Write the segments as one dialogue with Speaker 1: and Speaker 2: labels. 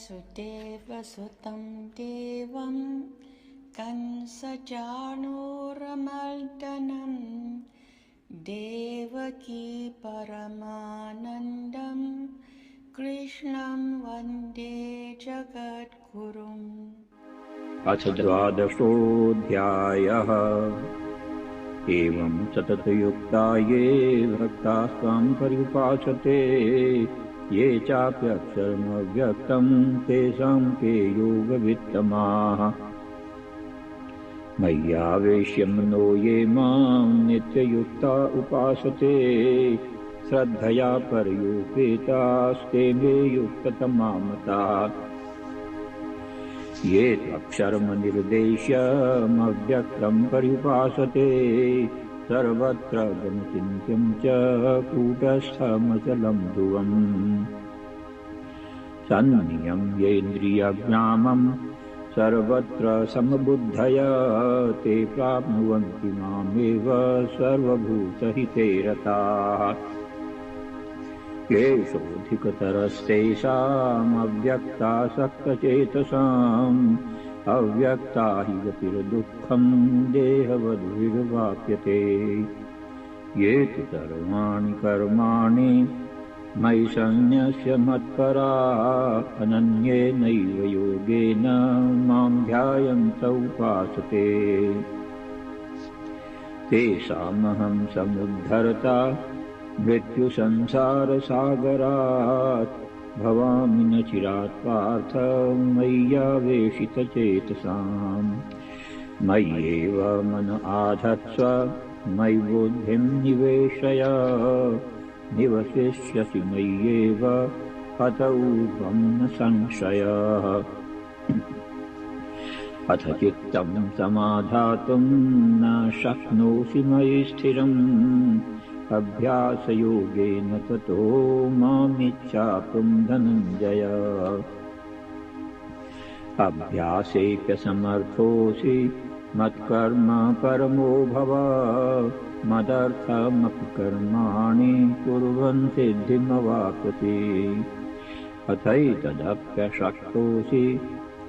Speaker 1: वसुदेवसुतं देवं कंसचाणूरमर्दनं देवकी परमानन्दं कृष्णं वन्दे जगद्गुरुम्।
Speaker 2: अथ द्वादशोऽध्यायः। एवं सततयुक्ता ये भक्ताः स्वां पर्युपासते ये चाप्यक्षरमव्यक्तं तेषां के योगवित्तमाः। मय्यावेश्य मनो ये मां नित्ययुक्ता उपासते श्रद्धया पर्युपेतास्ते मे युक्ततमा मताः। ये त्वक्षरमनिर्देश्यमव्यक्तं पर्युपासते सर्वत्र गमचिन्त्यं च कूटस्थमचलं ध्रुवम्। सन्नियम्येन्द्रियग्रामं सर्वत्र समबुद्धया ते प्राप्नुवन्ति मामेव सर्वभूतहिते रताः। क्लेशोऽधिकतरस्तेषामव्यक्तासक्तचेतसाम् अव्यक्ता हि गतिर्दुःखं देहवद्भिर्वाप्यते। ये तु सर्वाणि कर्माणि मयि सन्न्यस्य मत्परा अनन्येनैव योगेन मां ध्यायन्त उपासते तेषामहं समुद्धरता मृत्युसंसारसागरात् भवामि न चिरात् पार्थ मय्यावेशितचेतसाम्। मय्येव मन आधत्स्व मयि बुद्धिं निवेशय निवसिष्यसि मय्येव अत ऊर्ध्वं न संशयः। अथ चित्तं समाधातुं न शक्नोषि मयि स्थिरम् अभ्यासयोगेन ततो मामिच्छाप्तुं धनञ्जय। अभ्यासेऽप्यसमर्थोऽसि मत्कर्म परमो भव मदर्थमपि कर्माणि कुर्वन् सिद्धिमवाप्स्यसि। अथैतदप्यशक्तोऽसि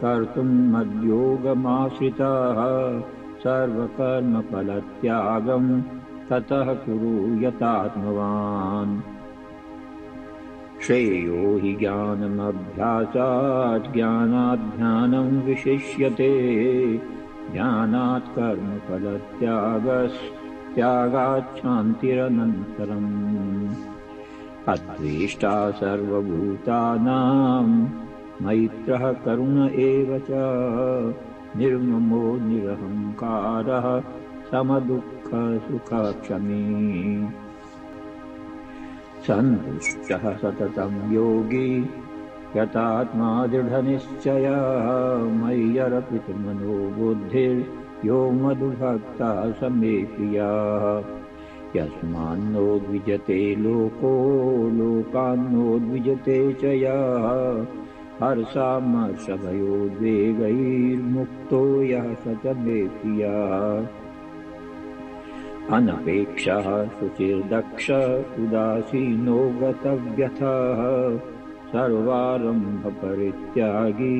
Speaker 2: कर्तुं मद्योगमाश्रितः सर्वकर्मफलत्यागं ततः कुरु यतात्मवान्। श्रेयो हि ज्ञानमभ्यासात् ज्ञानात् ध्यानं विशिष्यते ज्ञानात् कर्मफलत्यागात् शान्तिरनन्तरम्। अद्वेष्टा सर्वभूतानां मैत्रः करुण एव च निर्ममो निरहङ्कारः समदुःखसुखक्षमी। सन्तुष्टः सततं योगी यतात्मा दृढनिश्चयः मय्यर्पितमनो बुद्धिर्यो मद्भक्तः स मे प्रियः। यस्मान्नो द्विजते लोको लोकान्नो च यः हर्षामर्षभयोद्वेगैर्मुक्तो यः स च मे प्रियः। अनपेक्षः शुचिर्दक्ष उदासीनो गतव्यथः सर्वारम्भपरित्यागी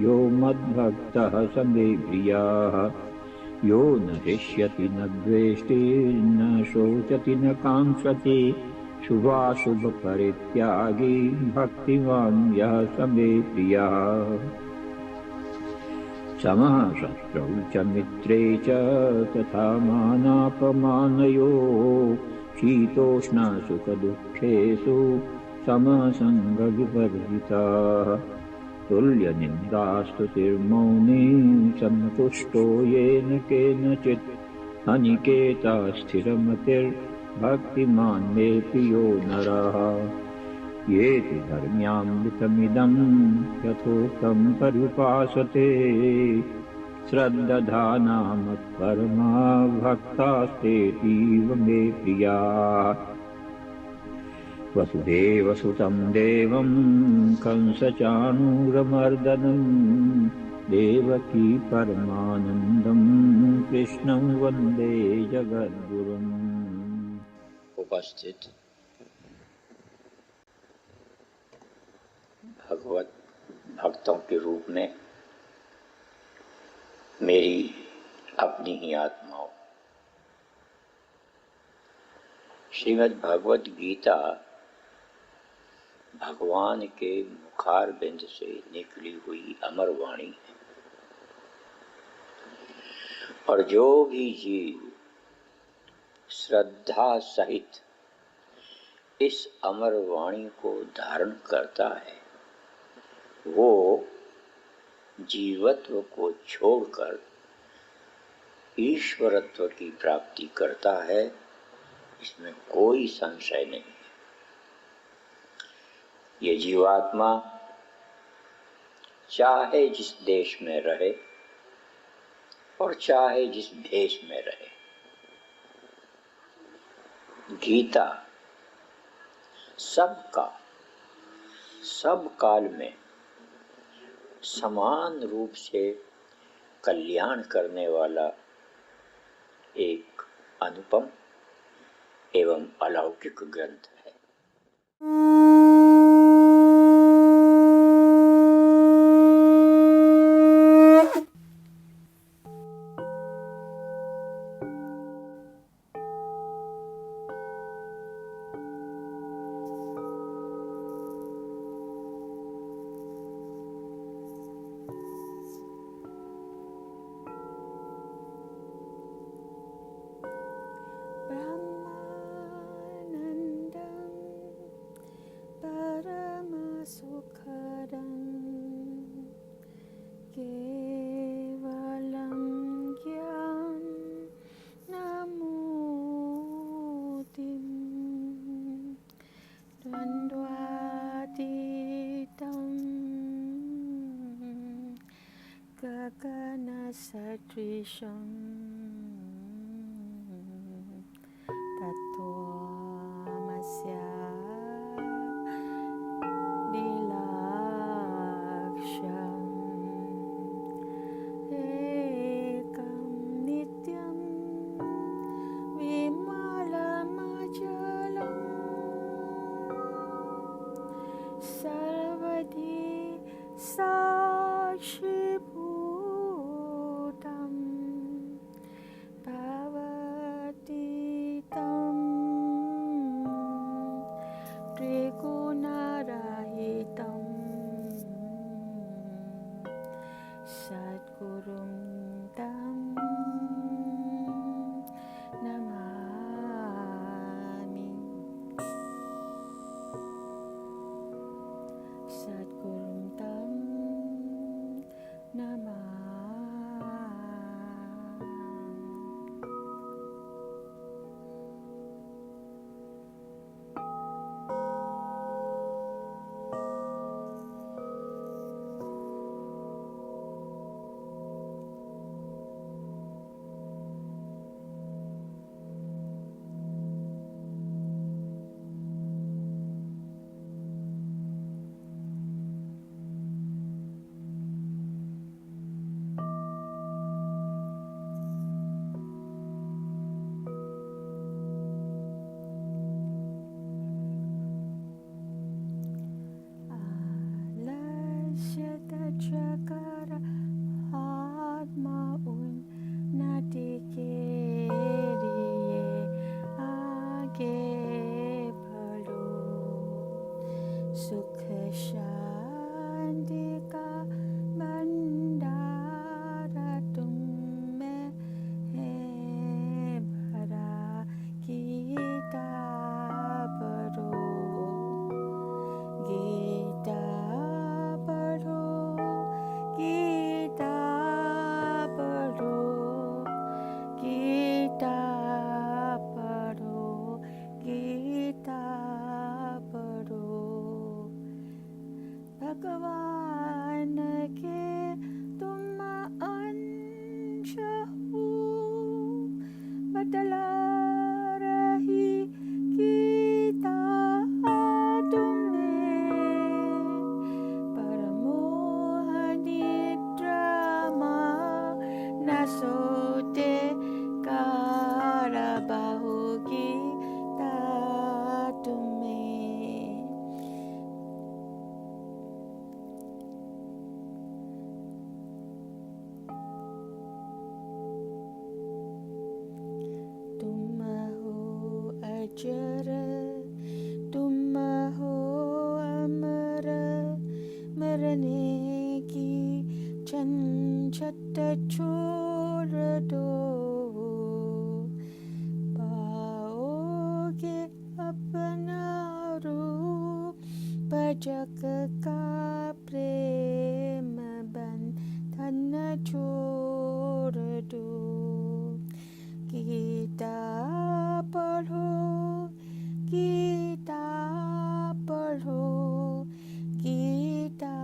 Speaker 2: यो मद्भक्तः स मे प्रियः। यो न हृष्यति न द्वेष्टि न शोचति न काङ्क्षति शुभाशुभपरित्यागी भक्तिमान् यः स मे प्रियः। समः शत्रौ च मित्रे च तथा मानापमानयोः शीतोष्णसुखदुःखेषु समसङ्गविवर्जितः। तुल्यनिन्दास्तुतिर्मौनी सन्तुष्टो येन केनचित् अनिकेतः स्थिरमतिर्भक्तिमान् मे प्रियो नरः। ये तु धर्म्यामृतमिदं यथोक्तं पर्युपासते श्रद्दधाना मत्परमा भक्तास्तेतीव मे प्रियाः। वसुदेवसुतं देवं कंसचाणूरमर्दनं देवकी परमानन्दं कृष्णं वन्दे जगद्गुरुम्।
Speaker 3: उपस्थित भक्तों के रूप में मेरी अपनी ही आत्माओं। श्रीमद् भगवत गीता भगवान के मुखारबिंद से निकली हुई अमर वाणी है, और जो भी जीव श्रद्धा सहित इस अमर वाणी को धारण करता है, वो जीवत्व को छोड़कर ईश्वरत्व की प्राप्ति करता है, इसमें कोई संशय नहीं है। ये जीवात्मा चाहे जिस देश में रहे और चाहे जिस भेष में रहे, गीता सबका सब काल में समान रूप से कल्याण करने वाला एक अनुपम एवं अलौकिक ग्रंथ है।
Speaker 1: गगनसदृशं तत्त्वमस्य लीलाक्षम् एकं नित्यं विमलमचलं सर्वधी साक्षिभूतं जरा तुम हो अमर मरने की झंझट छोड़ दो पाओगे अपना रूप जग का प्रेम बंधन छोड़ दो गीता पढ़ो गीता पढ़ो गीता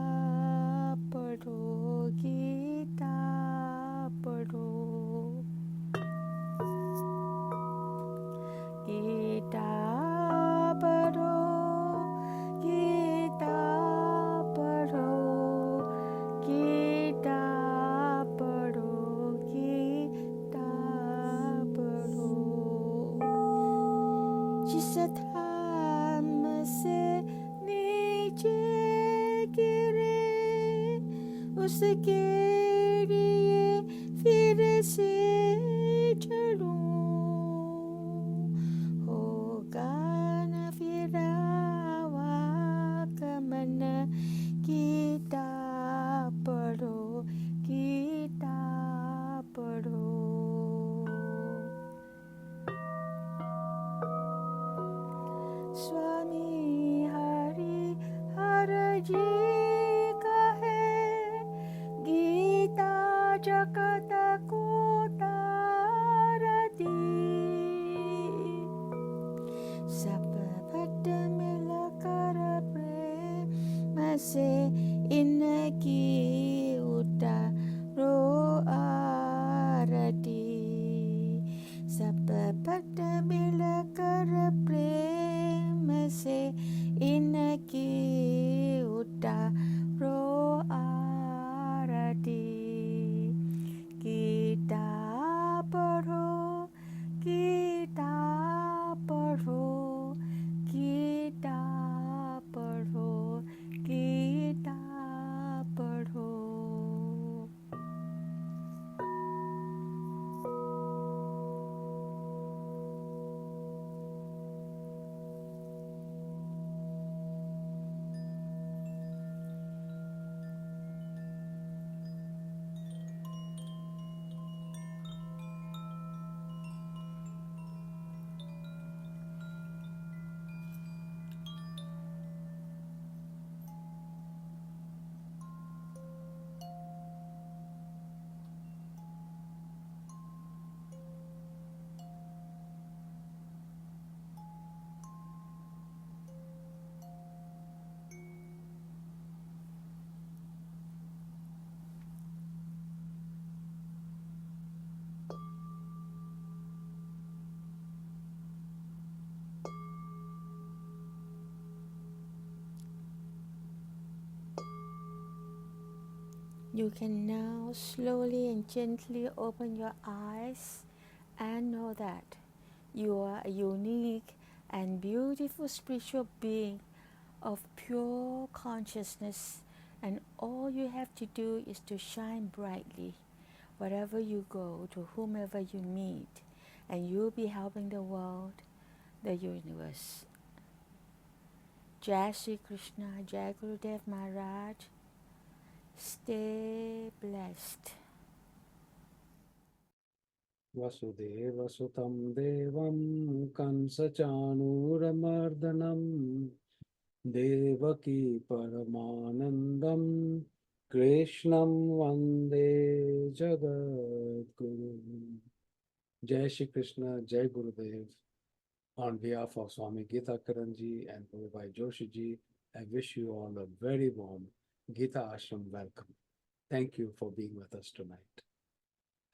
Speaker 1: पढ़ो गीता पढ़ो गीता पढ़ो गीता पढ़ो गीता पढ़ो गीता पढ़ो जिस धाम से नीचे गिरे उसके लिए फिर से चलूं होगा न फिर आवागमन गीता पढ़ो गीता पढ़ो स्वामी हरि हर जी का है गीता जगत को तारती सब भक्त मिलकर प्रेम से इनकी उतारो आरती सब भक्त मिलकर प्रेम से इनकी उतारो आरती गीता पढ़ो गीता पढ़ो गीता पढ़ो गीता पढ़ो You can now slowly and gently open your eyes and know that you are a unique and beautiful spiritual being of pure consciousness, and all you have to do is to shine brightly wherever you go, to whomever you meet, and you'll be helping the world, the universe. Jai Shri Krishna, Jai Gurudev Maharaj. Stay blessed.
Speaker 4: Vasudeva Sutam Devam Kansachanuramardanam Devaki Paramanandam Krishnam Vande Jagat Guru. Jai Shri Krishna, Jai Gurudev. On behalf of Swami Gita Karanji and Prabhupada Joshi ji, I wish you all a very warm Gita Ashram welcome. Thank you for being with us tonight.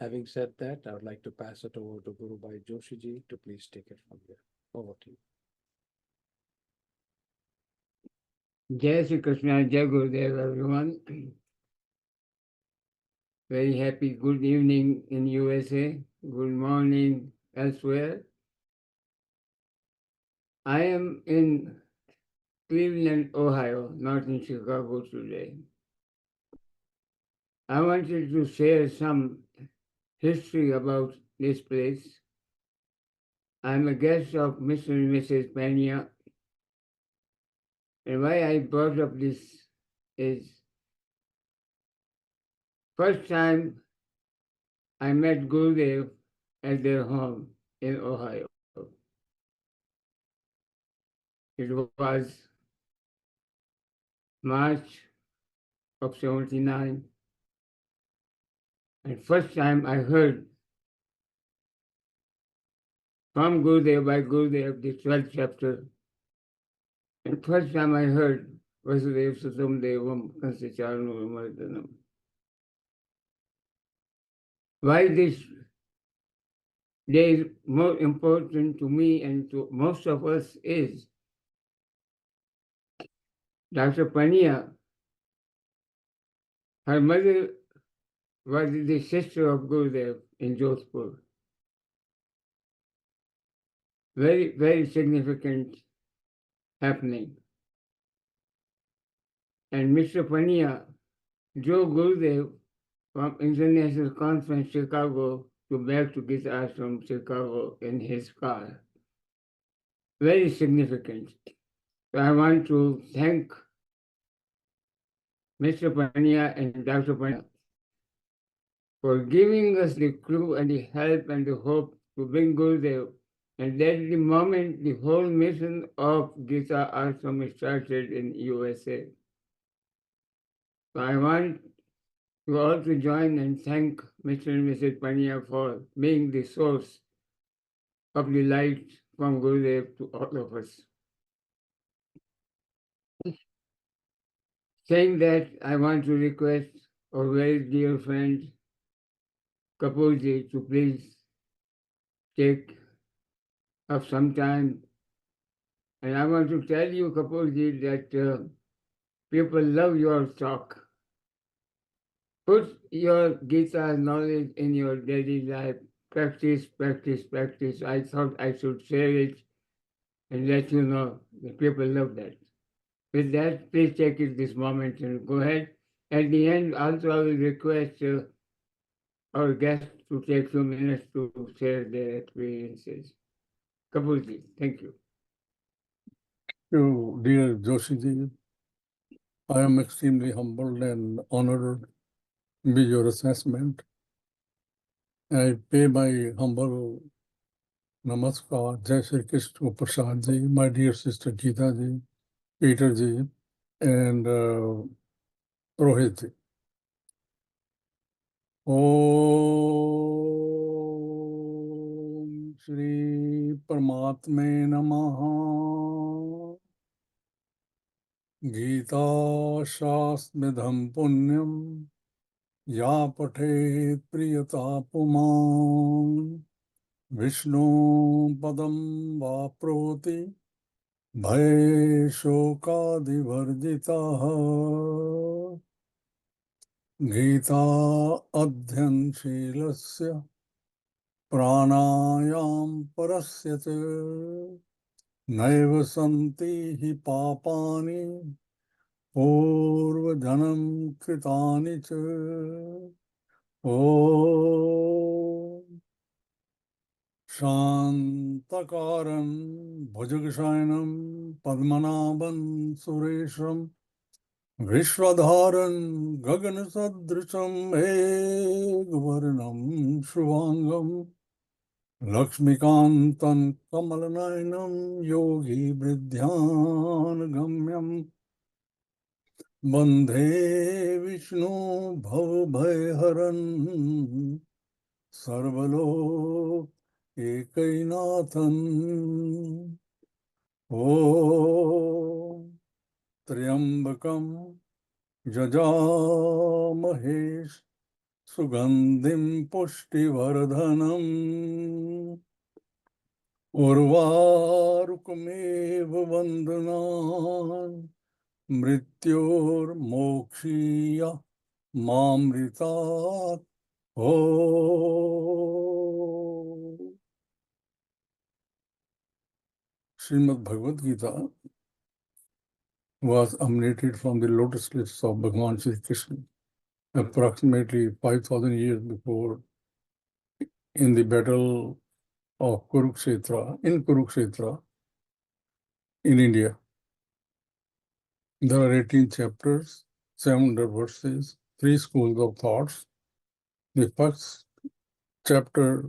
Speaker 4: Having said that, I would like to pass it over to Guru Bhai Joshi ji to please take it from here. Over to you.
Speaker 5: Jai Shri Krishna, Jai Gurudev, everyone. Very happy good evening in USA. Good morning elsewhere. I am in Cleveland, Ohio, not in Chicago today. I wanted to share some history about this place. I'm a guest of Mr. and Mrs. Pania. And why I brought up this is first time I met Gurudev at their home in Ohio. It was March of 79. And first time I heard from Gurudev by Gurudev, the 12th chapter. And first time I heard Vasudev Sutam Devam Kansacharanu Vimardhanam. Why this day is more important to me and to most of us is Dr. Pania, her mother was the sister of Gurudev in Jodhpur. Very, very significant happening. And Mr. Pania drove Gurudev from International Conference Chicago to back to Gita Ashram Chicago in his car. Very significant. So I want to thank Mr. Pania and Dr. Pania for giving us the clue and the help and the hope to bring Gurudev. And that's the moment the whole mission of Gita Ashram started in USA. So I want you all to join and thank Mr. and Mrs. Pania for being the source of the light from Gurudev to all of us. Saying that, I want to request our very dear friend Kapoorji to please take up some time. And I want to tell you, Kapoorji, that people love your talk. Put your Gita knowledge in your daily life. Practice, practice, practice. I thought I should share it and let you know that people love that. With that, please take it this moment and go ahead. At the end, also I will request our guests to take a few minutes to share their experiences. Kapoorji, thank you.
Speaker 6: You, dear Joshiji, I am extremely humbled and honored with your assessment. I pay my humble namaskar, Jai Shri Krishna Prasad ji, my dear sister Geeta ji, Peter ji, and Rohit ji. Om Shri Paramatme Namaha. Gita Shasmidham Punyam Ya Pathet Priyata Puman Vishnu Padam Vaproti Bhai Shokadi Varditaha Gita Adhyan Shilasya Pranayam Parasyate Naiva Santi Hi Papani Purvajanam Kritani Cha Om Shantakaram Bhujagasayanam Padmanabhan Suresham Vishwadharan Gaganasadrisham Egvarnam Shuvangam Lakshmikantan Kamalanayanam Yogi Bridhyan Gamyam Bandhe Vishnu Bhavabhayharan Sarvalok Ekainathan Om Triambakam Jajamahesh Sugandhim Pushtivardhanam Urvarukmev Vandanan Mrityor Mokshiya Mamritat Om. Srimad Bhagavad Gita was emanated from the lotus lips of Bhagavan Shri Krishna approximately 5,000 years before in the battle of Kurukshetra, in Kurukshetra, in India. There are 18 chapters, 700 verses, 3 schools of thoughts. The first chapter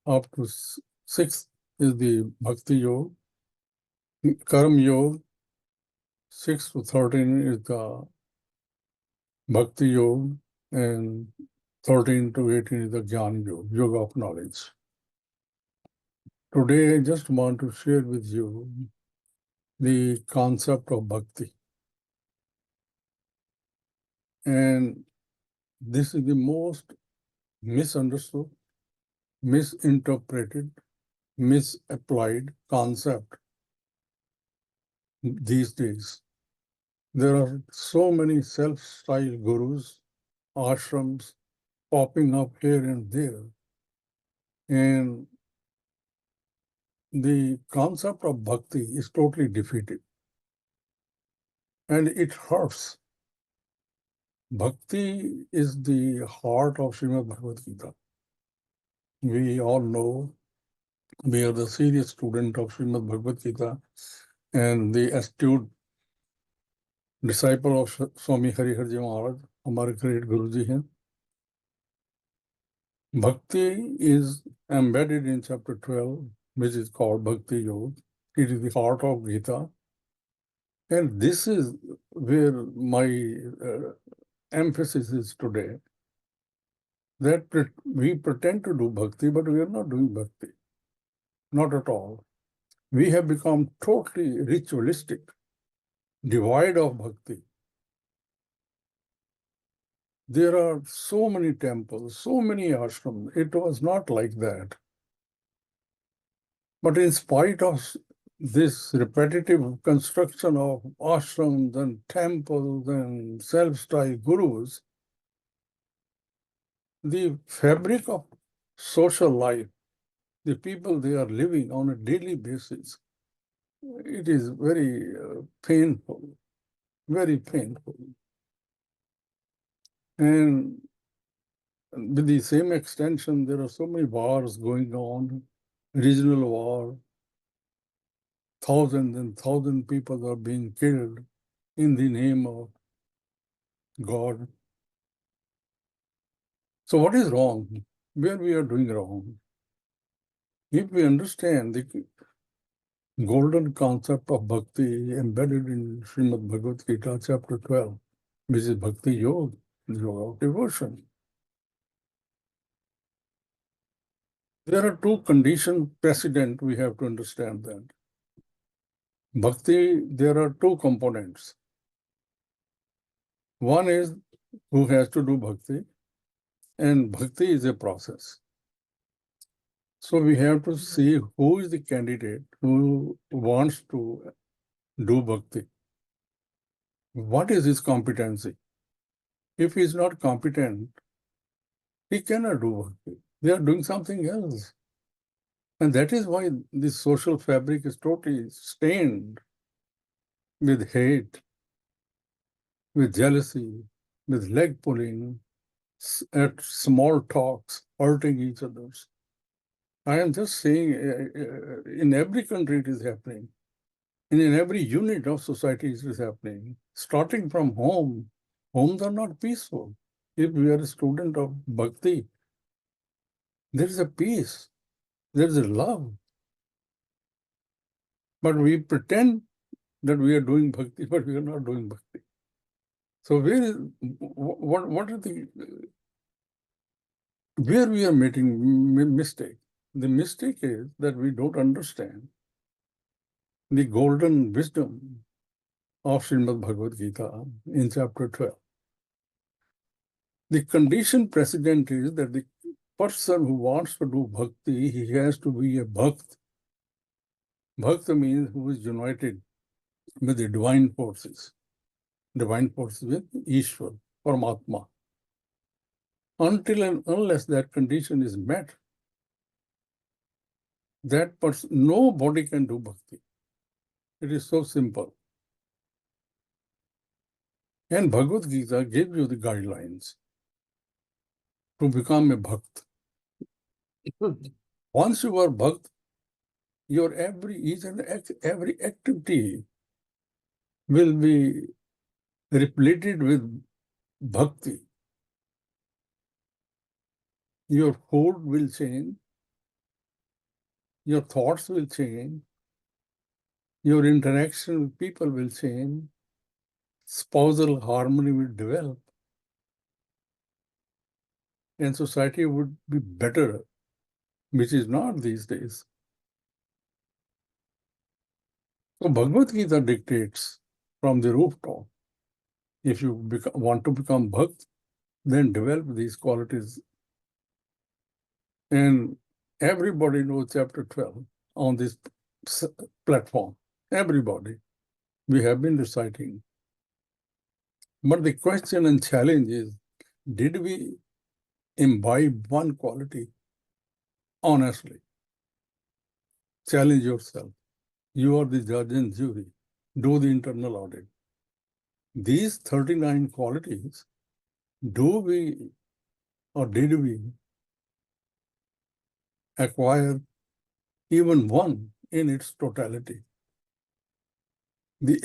Speaker 6: up to 6th is the Bhakti Yoga, Karma Yoga. 6 to 13 is the Bhakti Yoga, and 13 to 18 is the Jnana Yoga, Yoga of Knowledge. Today, I just want to share with you the concept of bhakti. And this is the most misunderstood, misinterpreted, misapplied concept these days. There are so many self-styled gurus, ashrams popping up here and there. And the concept of bhakti is totally defeated. And it hurts. Bhakti is the heart of Srimad Bhagavad Gita. We all know we are the serious student of Srimad Bhagavad Gita and the astute disciple of Swami Harihar Ji Maharaj, हमारे great Guruji हैं. Bhakti is embedded in chapter 12, which is called Bhakti Yoga. It is the heart of Gita. And this is where my emphasis is today. That we pretend to do bhakti, but we are not doing bhakti. Not at all. We have become totally ritualistic, devoid of bhakti. There are so many temples, so many ashrams. It was not like that. But in spite of this repetitive construction of ashrams and temples and self-styled gurus, the fabric of social life, the people they are living on a daily basis, it is very painful, very painful. And with the same extension, there are so many wars going on, regional war. Thousands and thousands of people are being killed in the name of God. So what is wrong? Where we are doing wrong? If we understand the golden concept of bhakti embedded in Srimad Bhagavad Gita, chapter 12, which is Bhakti Yoga, the yoga of devotion. There are two conditions precedent, we have to understand that. Bhakti, there are two components. One is who has to do bhakti, and bhakti is a process. So we have to see who is the candidate who wants to do bhakti. What is his competency? If he is not competent, he cannot do bhakti. They are doing something else. And that is why this social fabric is totally stained with hate, with jealousy, with leg pulling, at small talks, hurting each other. I am just saying, in every country it is happening. And in every unit of society it is happening. Starting from home, homes are not peaceful. If we are a student of bhakti, there is a peace, there is a love. But we pretend that we are doing bhakti, but we are not doing bhakti. So where is what are the where we are making mistake? The mistake is that we don't understand the golden wisdom of Srimad Bhagavad Gita in chapter 12. The condition precedent is that the person who wants to do bhakti, he has to be a bhakt. Bhakta means who is united with the divine forces with Ishwar, Paramatma. Until and unless that condition is met, that person, nobody can do bhakti. It is so simple. And Bhagavad Gita gives you the guidelines to become a bhakt. Once you are bhakt, your every activity will be repleted with bhakti. Your food will change, your thoughts will change, your interaction with people will change, spousal harmony will develop, and society would be better, which is not these days. So Bhagavad Gita dictates from the rooftop, if you want to become bhakt, then develop these qualities. And everybody knows chapter 12 on this platform. Everybody. We have been reciting. But the question and challenge is, did we imbibe one quality honestly? Challenge yourself. You are the judge and jury. Do the internal audit. These 39 qualities, do we or did we acquire even one in its totality? The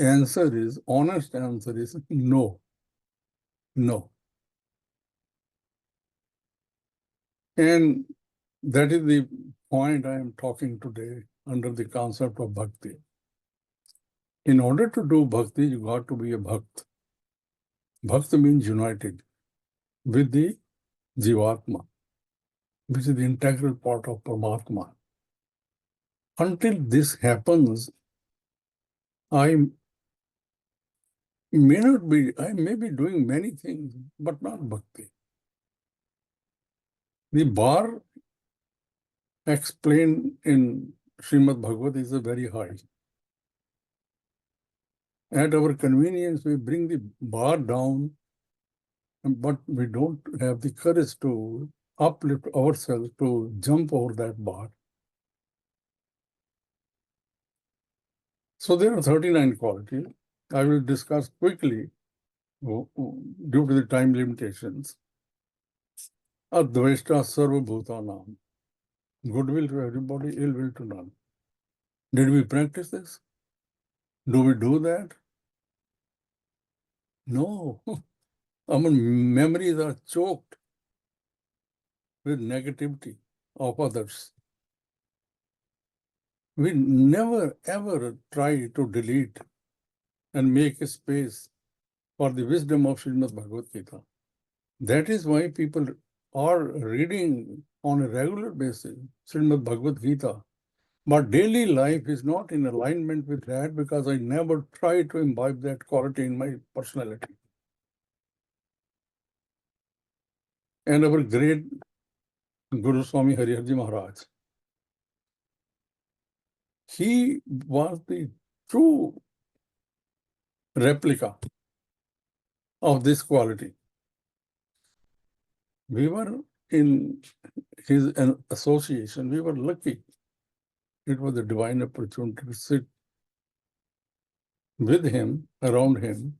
Speaker 6: honest answer is no. No. And that is the point I am talking today under the concept of bhakti. In order to do bhakti, you got to be a bhakt. Bhakt means united with the Jivatma, which is the integral part of Paramatma. Until this happens, I may be doing many things, but not bhakti. The bar explained in Srimad Bhagavad is a very high. At our convenience, we bring the bar down, but we don't have the courage to uplift ourselves to jump over that bar. So there are 39 qualities. I will discuss quickly due to the time limitations. Advaita sarva bhutanam. Goodwill to everybody, ill will to none. Did we practice this? Do we do that? No. Our memories are choked with negativity of others. We never ever try to delete and make a space for the wisdom of Srimad Bhagavad Gita. That is why people are reading on a regular basis Srimad Bhagavad Gita. But daily life is not in alignment with that because I never try to imbibe that quality in my personality. And our great Guru Swami Hariharji Maharaj, he was the true replica of this quality. We were in his association, we were lucky. It was a divine opportunity to sit with him, around him,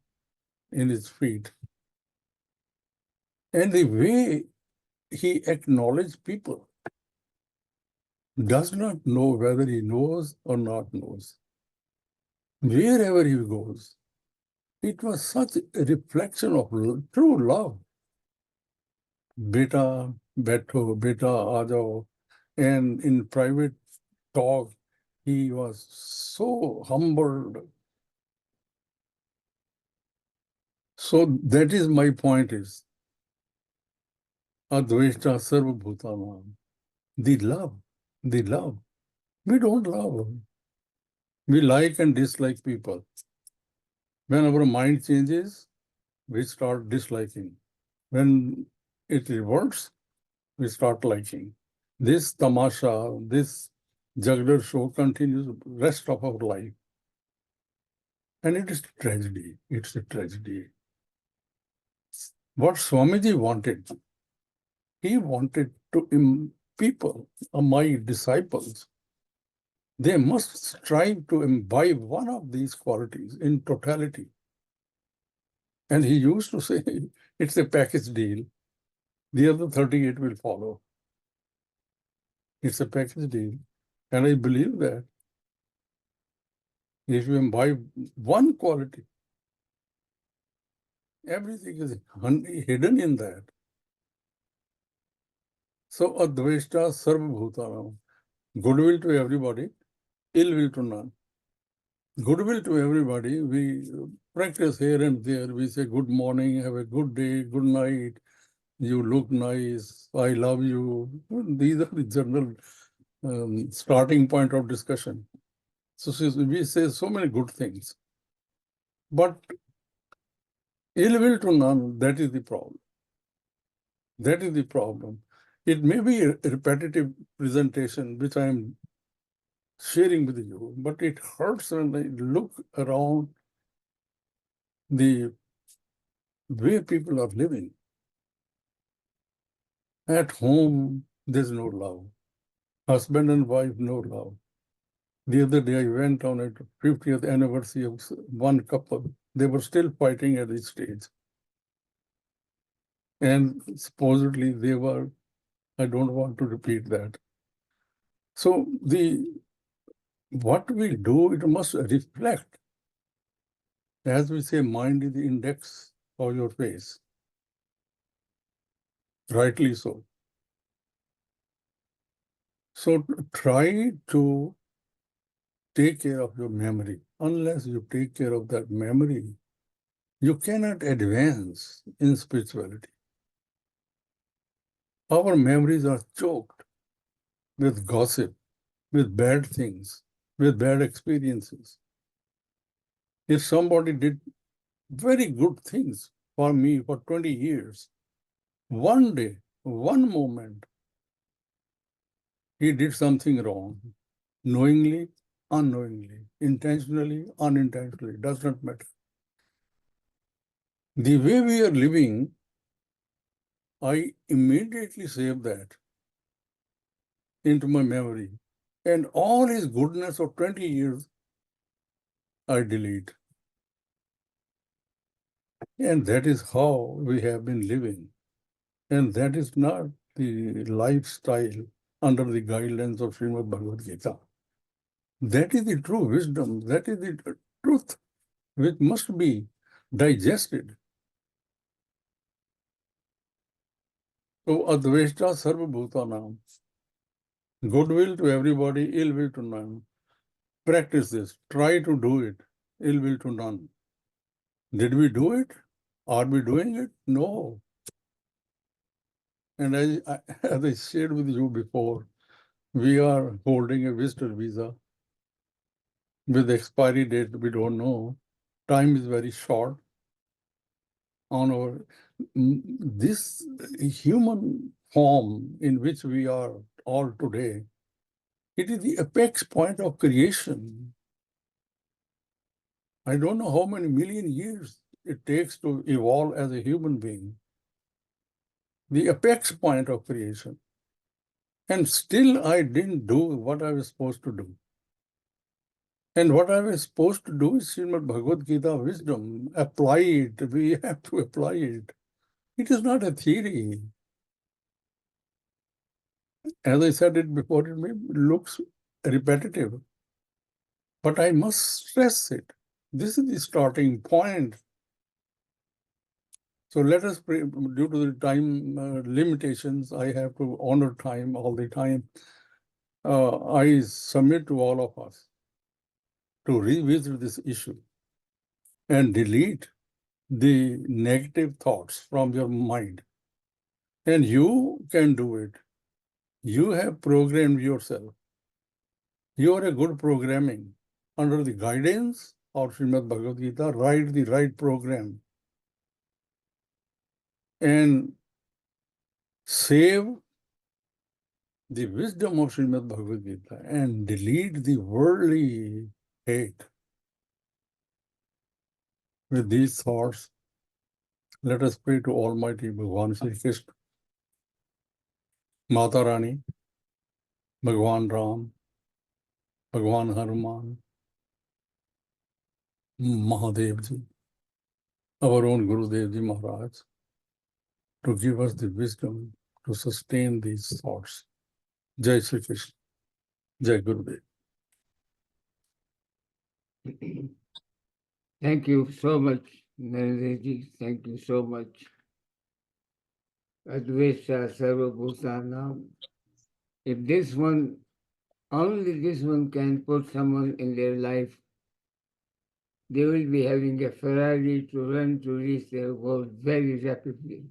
Speaker 6: in his feet. And the way he acknowledged people, does not know whether he knows or not knows. Wherever he goes, it was such a reflection of true love. Beta, betho, beta, aajao. And in private talk, he was so humbled. So that is my point is, Advaita Sarva Bhutanam. The love. We don't love. We like and dislike people. When our mind changes, we start disliking. When it reverts, we start liking. This tamasha, this Jagdar show continues the rest of our life. And it is a tragedy. It's a tragedy. What Swamiji wanted, he wanted to people, my disciples, they must strive to imbibe one of these qualities in totality. And he used to say, it's a package deal. The other 38 will follow. It's a package deal. And I believe that if you buy one quality, everything is hidden in that. So Advaita Sarva Bhutanam, goodwill to everybody, ill will to none. Goodwill to everybody, we practice here and there. We say good morning, have a good day, good night, you look nice, I love you. These are the general starting point of discussion. So we say so many good things. But ill will to none, that is the problem. That is the problem. It may be a repetitive presentation, which I am sharing with you, but it hurts when I look around the way people are living. At home, there's no love. Husband and wife, no love. The other day, I went on a 50th anniversary of one couple. They were still fighting at this stage. And supposedly they were, I don't want to repeat that. So what we do, it must reflect. As we say, mind is the index of your face. Rightly so. So try to take care of your memory. Unless you take care of that memory, you cannot advance in spirituality. Our memories are choked with gossip, with bad things, with bad experiences. If somebody did very good things for me for 20 years, one day, one moment, he did something wrong, knowingly, unknowingly, intentionally, unintentionally, does not matter. The way we are living, I immediately save that into my memory. And all his goodness of 20 years, I delete. And that is how we have been living. And that is not the lifestyle under the guidelines of Srimad Bhagavad Gita. That is the true wisdom. That is the truth which must be digested. So Advaita Sarva Bhutanam, goodwill to everybody, ill will to none. Practice this. Try to do it. Ill will to none. Did we do it? Are we doing it? No. And as I shared with you before, we are holding a visitor visa with expiry date we don't know. Time is very short. On our this human form in which we are all today, it is the apex point of creation. I don't know how many million years it takes to evolve as a human being. The apex point of creation. And still I didn't do what I was supposed to do. And what I was supposed to do is Srimad Bhagavad Gita wisdom. Apply it. We have to apply it. It is not a theory. As I said it before, it looks repetitive. But I must stress it. This is the starting point. So let us pray. Due to the time limitations, I have to honor time all the time. I submit to all of us to revisit this issue and delete the negative thoughts from your mind. And you can do it. You have programmed yourself. You are a good programming. Under the guidance of Srimad Bhagavad Gita, write the right program and save the wisdom of Srimad Bhagavad Gita and delete the worldly hate. With these thoughts, let us pray to Almighty Bhagavan Shri Krishna, Mata Rani, Bhagavan Ram, Bhagavan Hanuman, Mahadev Ji, our own Gurudev Ji Maharaj, to give us the wisdom to sustain these thoughts Jai Shri Krishna. Jai Gurudev.
Speaker 5: Thank you so much, Narendraji. Thank you so much. Advaita Sarva Bhutana. If this one, only this one can put someone in their life, they will be having a Ferrari to run to reach their goal very rapidly.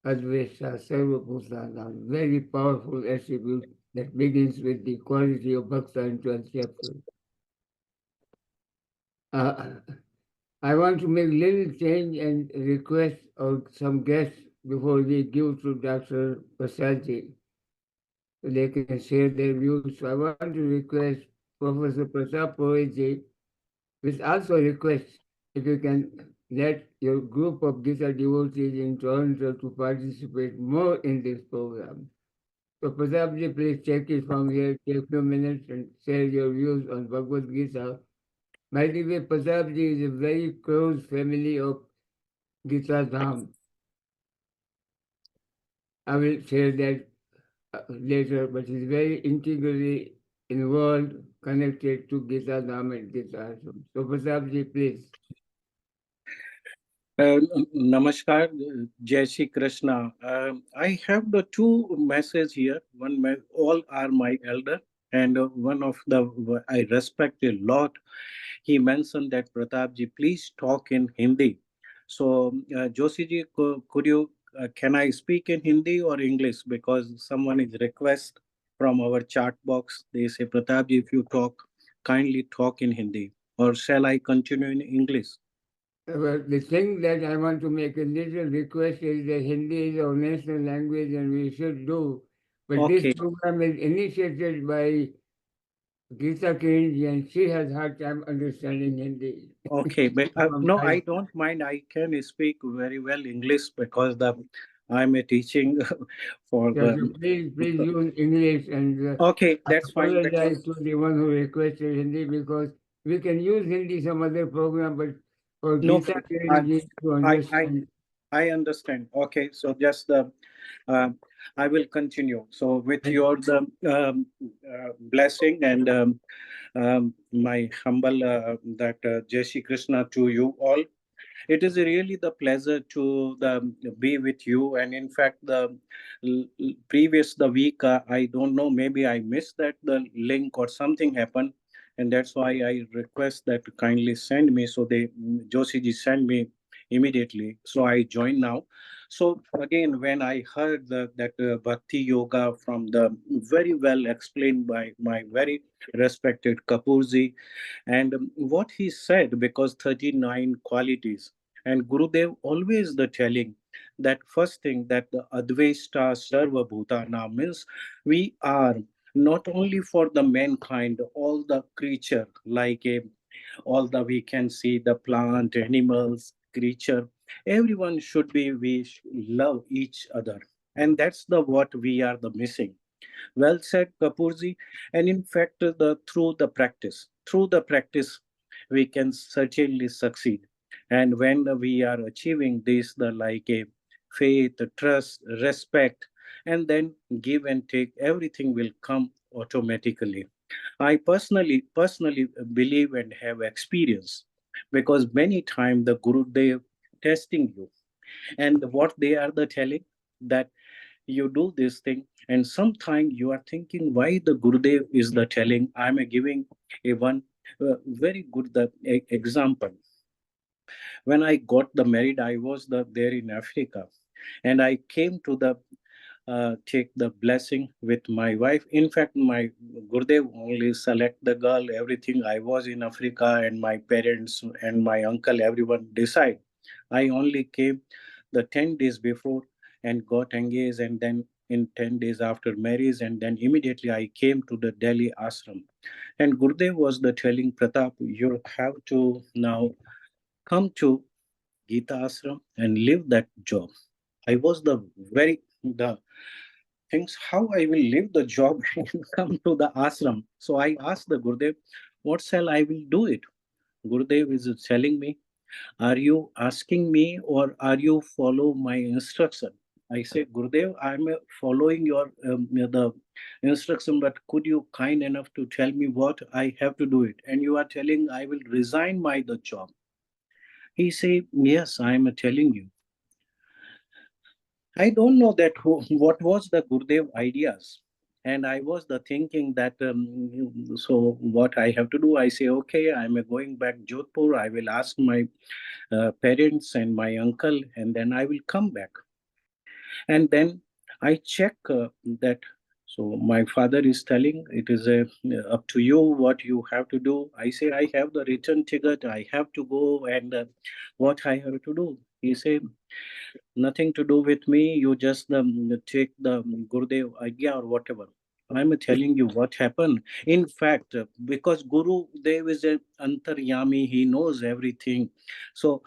Speaker 5: Advaita Sarva Bhutana, very powerful attribute that begins with the quality of Bhakta in 12th chapter. I want to make little change and request of some guests before we give to Dr. Prasadji so they can share their views. So I want to request Professor Prasad Purohitji, with also request if you can let your group of Gita devotees in Toronto to participate more in this program. So Prasadji, please take it from here, take a few minutes and share your views on Bhagavad Gita. By the way, Prasadji is a very close family of Gita Dham. I will share that later, but he's very integrally involved, connected to Gita Dham and Gita Ashram. So Prasadji, please.
Speaker 7: Namaskar, Jai Shri Krishna. I have the two messages here. All are my elder, and one of the I respect a lot. He mentioned that Pratapji, please talk in Hindi. So, Joshi ji, could you? Can I speak in Hindi or English? Because someone is request from our chat box. They say, Pratapji, if you talk, kindly talk in Hindi. Or shall I continue in English?
Speaker 5: Well, the thing that I want to make a little request is that Hindi is our national language and we should do. But
Speaker 7: Okay.
Speaker 5: this program is initiated by Geeta Kiranji and she has hard time understanding Hindi.
Speaker 7: Okay, but no, I don't mind. I can speak very well English because I'm a teaching for
Speaker 5: Yeah,
Speaker 7: the.
Speaker 5: so please use English and
Speaker 7: Okay,
Speaker 5: I
Speaker 7: that's fine.
Speaker 5: apologize
Speaker 7: Because
Speaker 5: to the one who requested Hindi because we can use Hindi some other program, but for
Speaker 7: no,
Speaker 5: Geeta Kiranji to understand.
Speaker 7: I understand. Okay, so just I will continue. So with your blessing and my humble Jai Shri Krishna to you all. It is really the pleasure to be with you. And in fact, the week, I don't know, maybe I missed that the link or something happened. And that's why I request that to kindly send me. So Joshi ji send me immediately. So I join now. So again, when I heard that Bhakti Yoga from the very well explained by my very respected Kapurji, and what he said, because 39 qualities, and Gurudev always the telling that first thing that the Advaita Sarva Bhutana means we are not only for the mankind, all the creature, like all the we can see the plant, animals, creature, everyone should be, love each other. And that's the what we are the missing. Well said, Kapurji. And in fact, through the practice, we can certainly succeed. And when we are achieving this, the like a faith, trust, respect, and then give and take, everything will come automatically. I personally believe and have experience because many times the Gurudev testing you, and what they are the telling that you do this thing, and sometimes you are thinking why the Gurudev is the telling. I'm giving a one very good example. When I got the married, I was there in Africa, and I came to the take the blessing with my wife. In fact, my Gurudev only select the girl, everything. I was in Africa, and my parents and my uncle, everyone decide. I only came the 10 days before and got engaged, and then in 10 days after marriage, and then immediately I came to the Delhi ashram. And Gurudev was the telling, Pratap, you have to now come to Gita ashram and live that job. I was the things how I will leave the job and come to the ashram. So I asked the Gurudev, what shall I will do it? Gurudev is telling me, are you asking me or are you follow my instruction? I say, Gurudev, I'm following your the instruction, but could you kind enough to tell me what I have to do it? And you are telling I will resign my the job. He say, yes, I am telling you. I don't know that what was the Gurudev ideas. And I was the thinking that, so what I have to do, I say, okay, I'm going back Jodhpur. I will ask my parents and my uncle, and then I will come back. And then I check that. So my father is telling it is up to you what you have to do. I say I have the return ticket. I have to go, and what I have to do. He say nothing to do with me. You just take the Gurudev Agya or whatever. I'm telling you what happened. In fact, because Guru Dev is an antaryami, he knows everything. So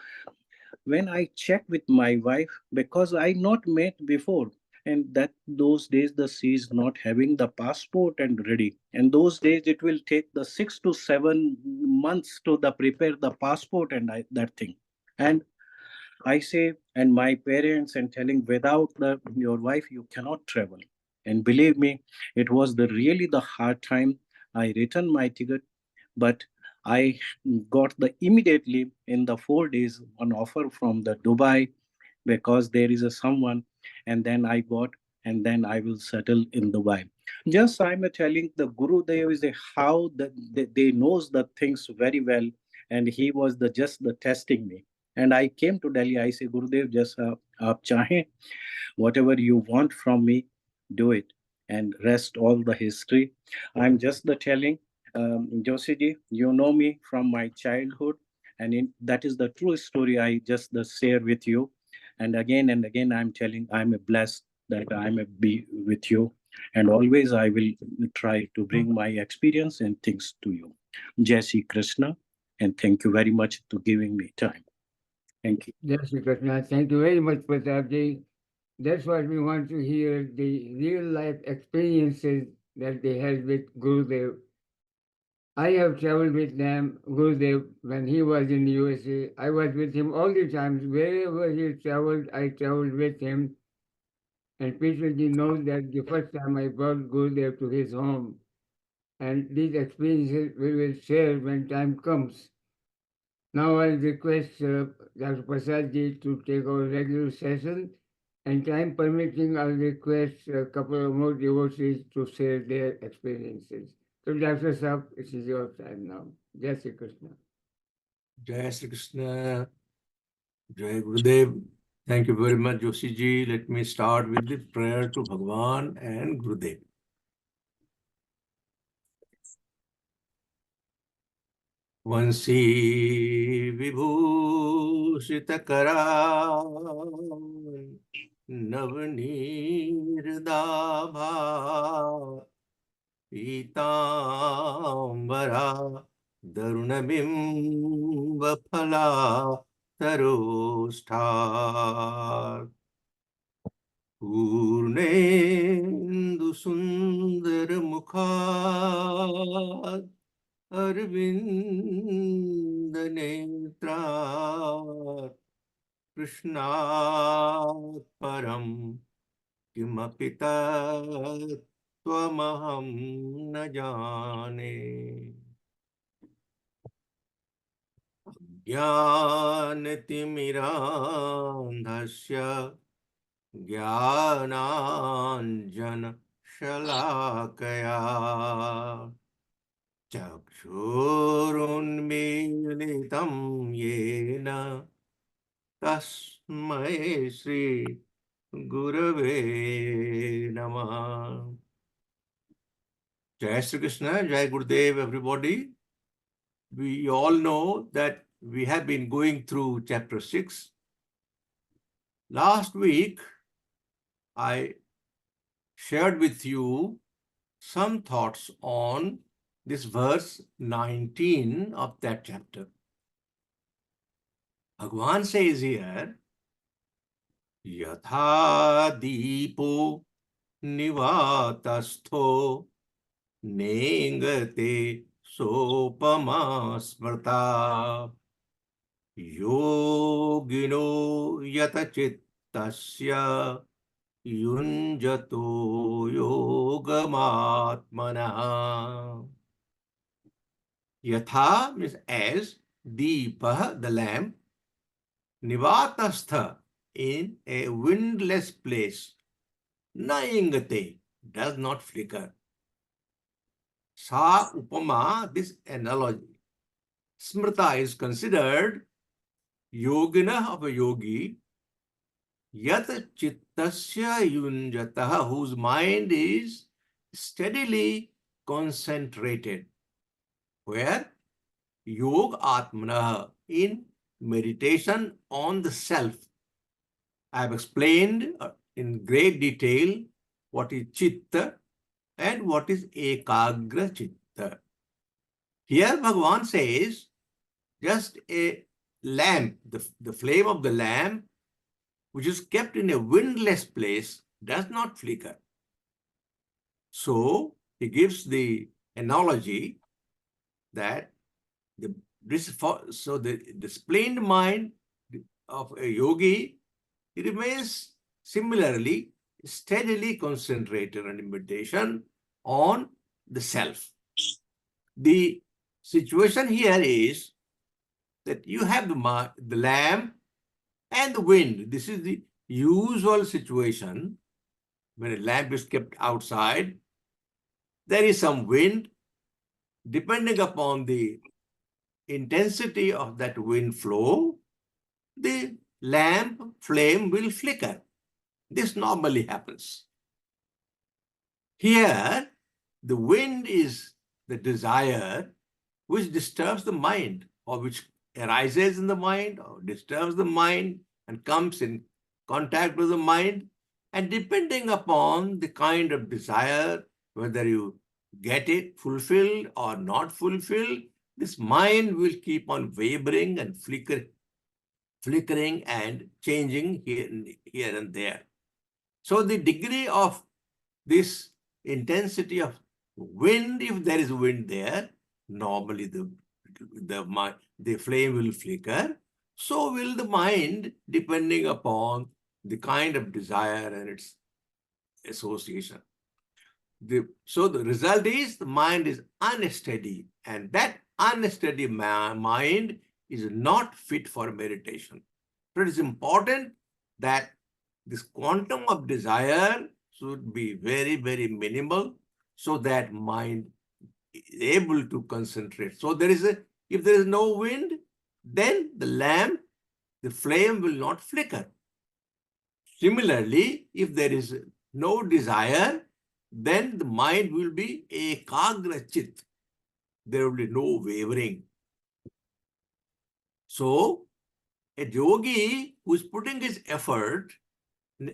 Speaker 7: when I check with my wife, because I not met before, and that those days the she is not having the passport and ready, and those days it will take the 6 to 7 months to the prepare the passport and that thing. And I say, and my parents and telling without your wife you cannot travel. And believe me, it was the really the hard time. I returned my ticket, but I got the immediately in the 4 days an offer from the Dubai, because there is a someone, and then I got, and then I will settle in Dubai. Just I'm telling the Guru Dev is a how they knows the things very well, and he was the just the testing me. And I came to Delhi. I say, Gurudev, just aap chahe, whatever you want from me, do it, and rest all the history. I'm just the telling, Josiji, you know me from my childhood, and that is the true story I just share with you. And again, I'm telling I'm a blessed that I'm a be with you, and always I will try to bring my experience and things to you. Jai Shri Krishna, and thank you very much to giving me time. Thank you.
Speaker 5: Yes, Krishna. Thank you very much, Pratapji. That's what we want to hear, the real life experiences that they had with Gurudev. I have traveled with them, Gurudev, when he was in the USA. I was with him all the times. Wherever he traveled, I traveled with him. And Peterji knows that the first time I brought Gurudev to his home. And these experiences we will share when time comes. Now I request Dr. Prasadji to take our regular session, and time permitting, I'll request a couple of more devotees to share their experiences. So Dr. Saab, it is your time now. Jai Shri Krishna.
Speaker 8: Jai Shri Krishna. Jai Gurudev. Thank you very much, Joshi ji. Let me start with the prayer to Bhagwan and Gurudev. Vansi Vibhushita Kara Navnirdabha Pitambara Darunabimvaphala Tarosthar Purnendu Sundar Mukhad Arvind Netra Krishnat Param Kimapi Tat Tvamaham न जाने ज्ञानतिमिरान्धस्य ज्ञानाञ्जनशलाकया चक्षुरुन्मीलितं येन तस्मै श्री गुरवे नमः. Jai Shri Krishna, Jai Gurudev, everybody. We all know that we have been going through chapter 6. Last week, I shared with you some thoughts on this verse 19 of that chapter. Bhagavan says here, Yatha Deepo Nivatastho Nengate Sopama Smrta Yogino Yatachittasya yunjato yogamatmana. Yatha means as, deepah, the lamp, nivatastha, in a windless place, naingate, does not flicker. Sa upama, this analogy. Smrta is considered yogina of a yogi, yat chittasya yunjataha, whose mind is steadily concentrated. Where? Yoga atmana, in meditation on the self. I have explained in great detail what is chitta and what is ekagra chitta. Here Bhagavan says, just a lamp, the flame of the lamp, which is kept in a windless place, does not flicker. So he gives the analogy that the disciplined mind of a yogi, it remains similarly steadily concentrated on meditation on the self. The situation here is that you have the lamp and the wind. This is the usual situation when a lamp is kept outside. There is some wind. Depending upon the intensity of that wind flow, the lamp flame will flicker. This normally happens. Here, the wind is the desire which disturbs the mind, or which arises in the mind or disturbs the mind and comes in contact with the mind. And depending upon the kind of desire, whether you get it fulfilled or not fulfilled, this mind will keep on wavering and flickering and changing here and there. So the degree of this intensity of wind, if there is wind there, normally the flame will flicker. So will the mind, depending upon the kind of desire and its association. So the result is the mind is unsteady, and that unsteady mind is not fit for meditation. So it is important that this quantum of desire should be very, very minimal, so that mind is able to concentrate. So if there is no wind, then the lamp, the flame will not flicker. Similarly, if there is no desire, then the mind will be ekagra chit. There will be no wavering. So a yogi who is putting his effort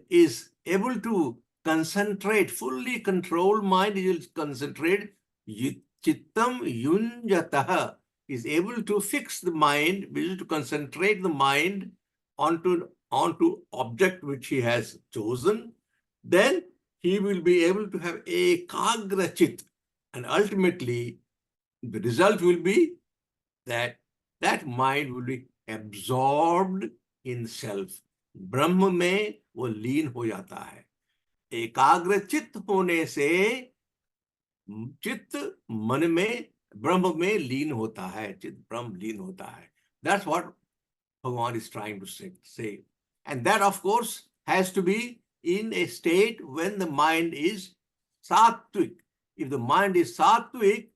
Speaker 8: is able to concentrate, fully control mind, he will concentrate. Chittam yunjataha, is able to fix the mind, able to concentrate the mind onto object which he has chosen. Then he will be able to have ekagra chit, and ultimately the result will be that mind will be absorbed in self. ब्रह्म में वो लीन हो जाता है. एकाग्र चित्त होने से चित्त मन में ब्रह्म में लीन होता है, चित्त ब्रह्म लीन होता है. That's what Bhagavan is trying to say. And that, of course, has to be in a state when the mind is sattvic. If the mind is sattvic,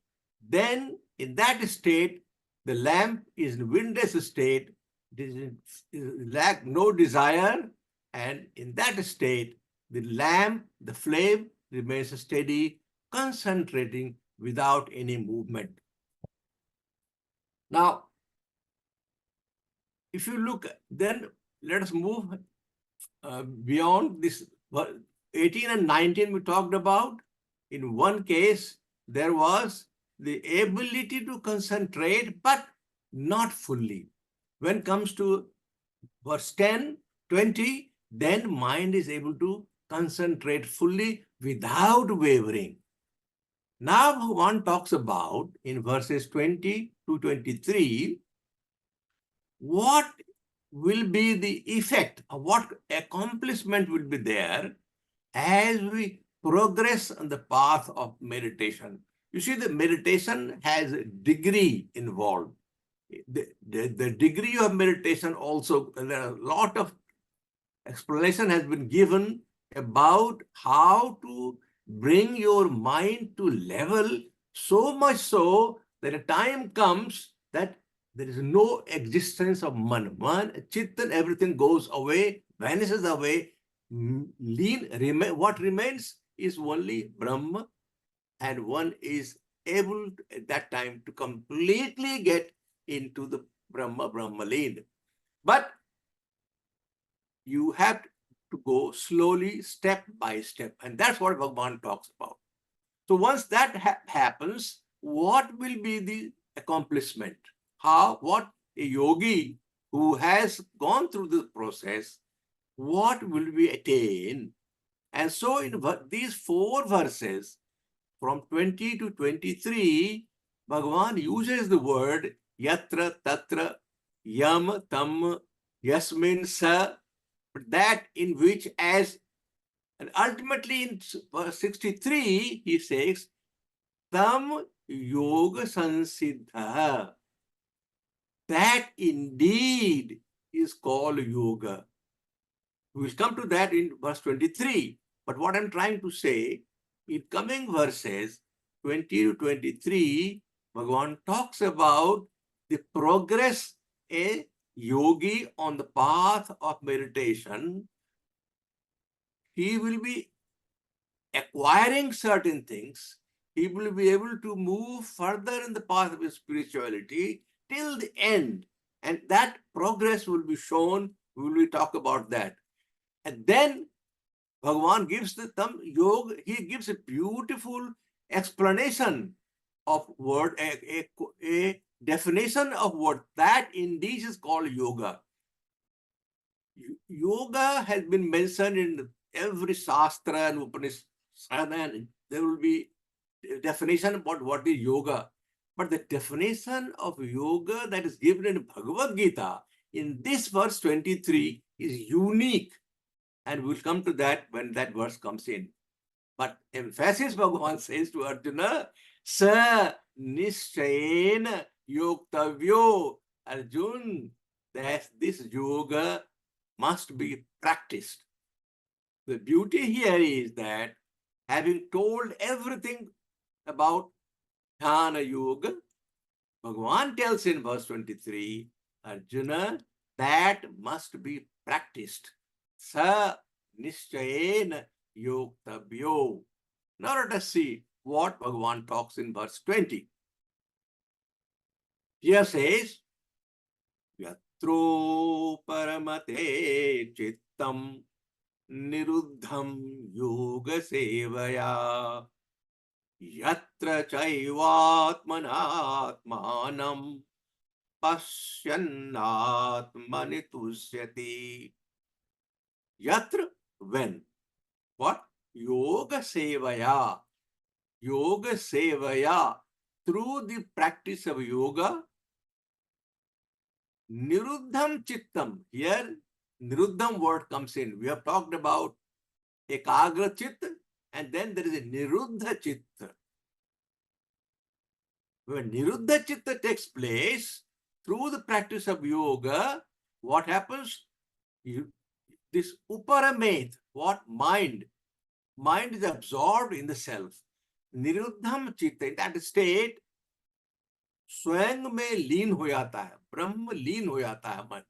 Speaker 8: then in that state, the lamp is in windless state, it lack no desire, and in that state, the lamp, the flame remains steady, concentrating without any movement. Now, if you look, then let us move beyond this. 18 and 19 we talked about. In one case, there was the ability to concentrate, but not fully. When it comes to verse 10, 20, then mind is able to concentrate fully without wavering. Now one talks about, in verses 20 to 23, what will be the effect, or what accomplishment will be there as we progress on the path of meditation. You see, the meditation has a degree involved. The degree of meditation also, there are a lot of explanation has been given about how to bring your mind to level, so much so that a time comes that there is no existence of man. Chitta, everything goes away, vanishes away. What remains is only Brahma, and one is able at that time to completely get into the Brahma Lean. But you have to go slowly, step by step. And that's what Bhagavan talks about. So once that happens, what will be the accomplishment? What a yogi who has gone through this process, what will we attain? And so in these 4 verses, from 20 to 23, Bhagavan uses the word yatra, tatra, yam, tam, yasmin, sa, that in which as, and ultimately in verse 63, he says, tam yoga sansiddha. That indeed is called yoga. We will come to that in verse 23. But what I'm trying to say, in coming verses 20 to 23, Bhagavan talks about the progress a yogi on the path of meditation. He will be acquiring certain things. He will be able to move further in the path of his spirituality till the end. And that progress will be shown. We will talk about that. And then Bhagavan gives the tam yoga, he gives a beautiful explanation of word, a definition of what that indeed is called yoga. Yoga has been mentioned in every Shastra and Upanishad, and there will be a definition about what is yoga. But the definition of yoga that is given in Bhagavad Gita in this verse 23 is unique. And we'll come to that when that verse comes in. But emphasis Bhagavan says to Arjuna, Sa Nishchayena Yoktavyo. Arjun, that this yoga must be practiced. The beauty here is that having told everything about Dhyana Yoga, Bhagavan tells in verse 23, Arjuna, that must be practiced. Sa Nishchayena Yoktavyo. Now let us see what Bhagavan talks in verse 20. Here says, Yatro paramate chittam niruddham yoga sevaya yatra chaivatmanatmanam pasyannatmani tusyati. Yatra, when? What? Yoga sevaya. Yoga sevaya. Through the practice of yoga, niruddham chittam. Here, niruddham word comes in. We have talked about ekagra chitta, and then there is a niruddha chitta. When niruddha chitta takes place, through the practice of yoga, what happens? This uparamet, what mind? Mind is absorbed in the self. Niruddham chitta, in that state, स्वयं में लीन हो जाता है, ब्रह्म लीन हो जाता है मन.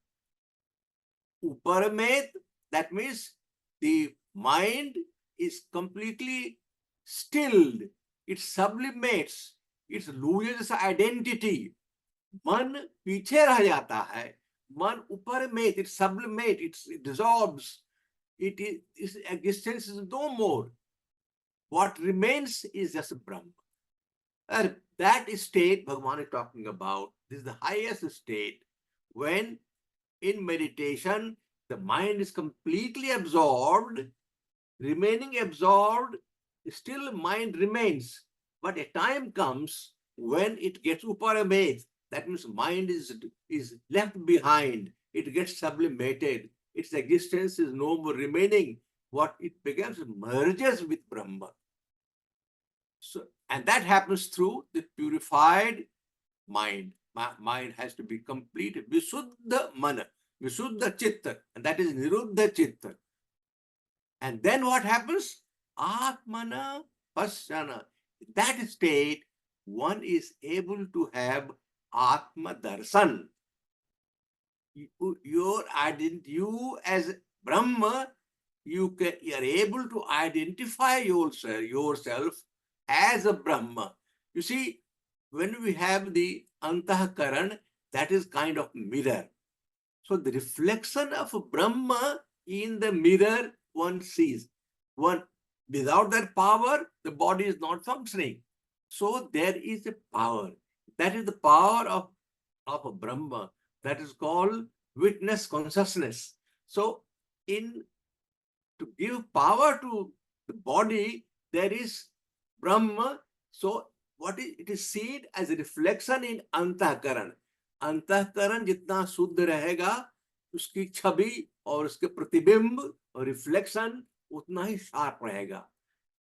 Speaker 8: Uparamet, that means the mind is completely stilled. It sublimates. It loses its identity. मन पीछे रह जाता है. Man uparamet, it sublimates, it dissolves. Its existence is no more. What remains is just Brahma. That state Bhagavan is talking about. This is the highest state when in meditation the mind is completely absorbed. Remaining absorbed, still mind remains. But a time comes when it gets uparamet. That means mind is left behind. It gets sublimated. Its existence is no more remaining. what it becomes merges with Brahma. So, and that happens through the purified mind. Mind has to be complete. Visuddha mana, Visuddha chitta, and that is Niruddha chitta. And then what happens? Atmana Pasana. That state, one is able to have Atma Darsan. Your identity, you as Brahma, you are able to identify yourself as a Brahma. You see, when we have the Antahkaran, that is kind of mirror. So the reflection of Brahma in the mirror one sees. One, without that power, the body is not functioning. So there is a power. That is the power of a Brahma. That is called witness consciousness. So to give power to the body, there is Brahma. So it is seen as a reflection in Antahkaran. अंतःकरण जितना शुद्ध रहेगा उसकी छवि और उसके प्रतिबिंब और reflection उतना ही शार्प रहेगा.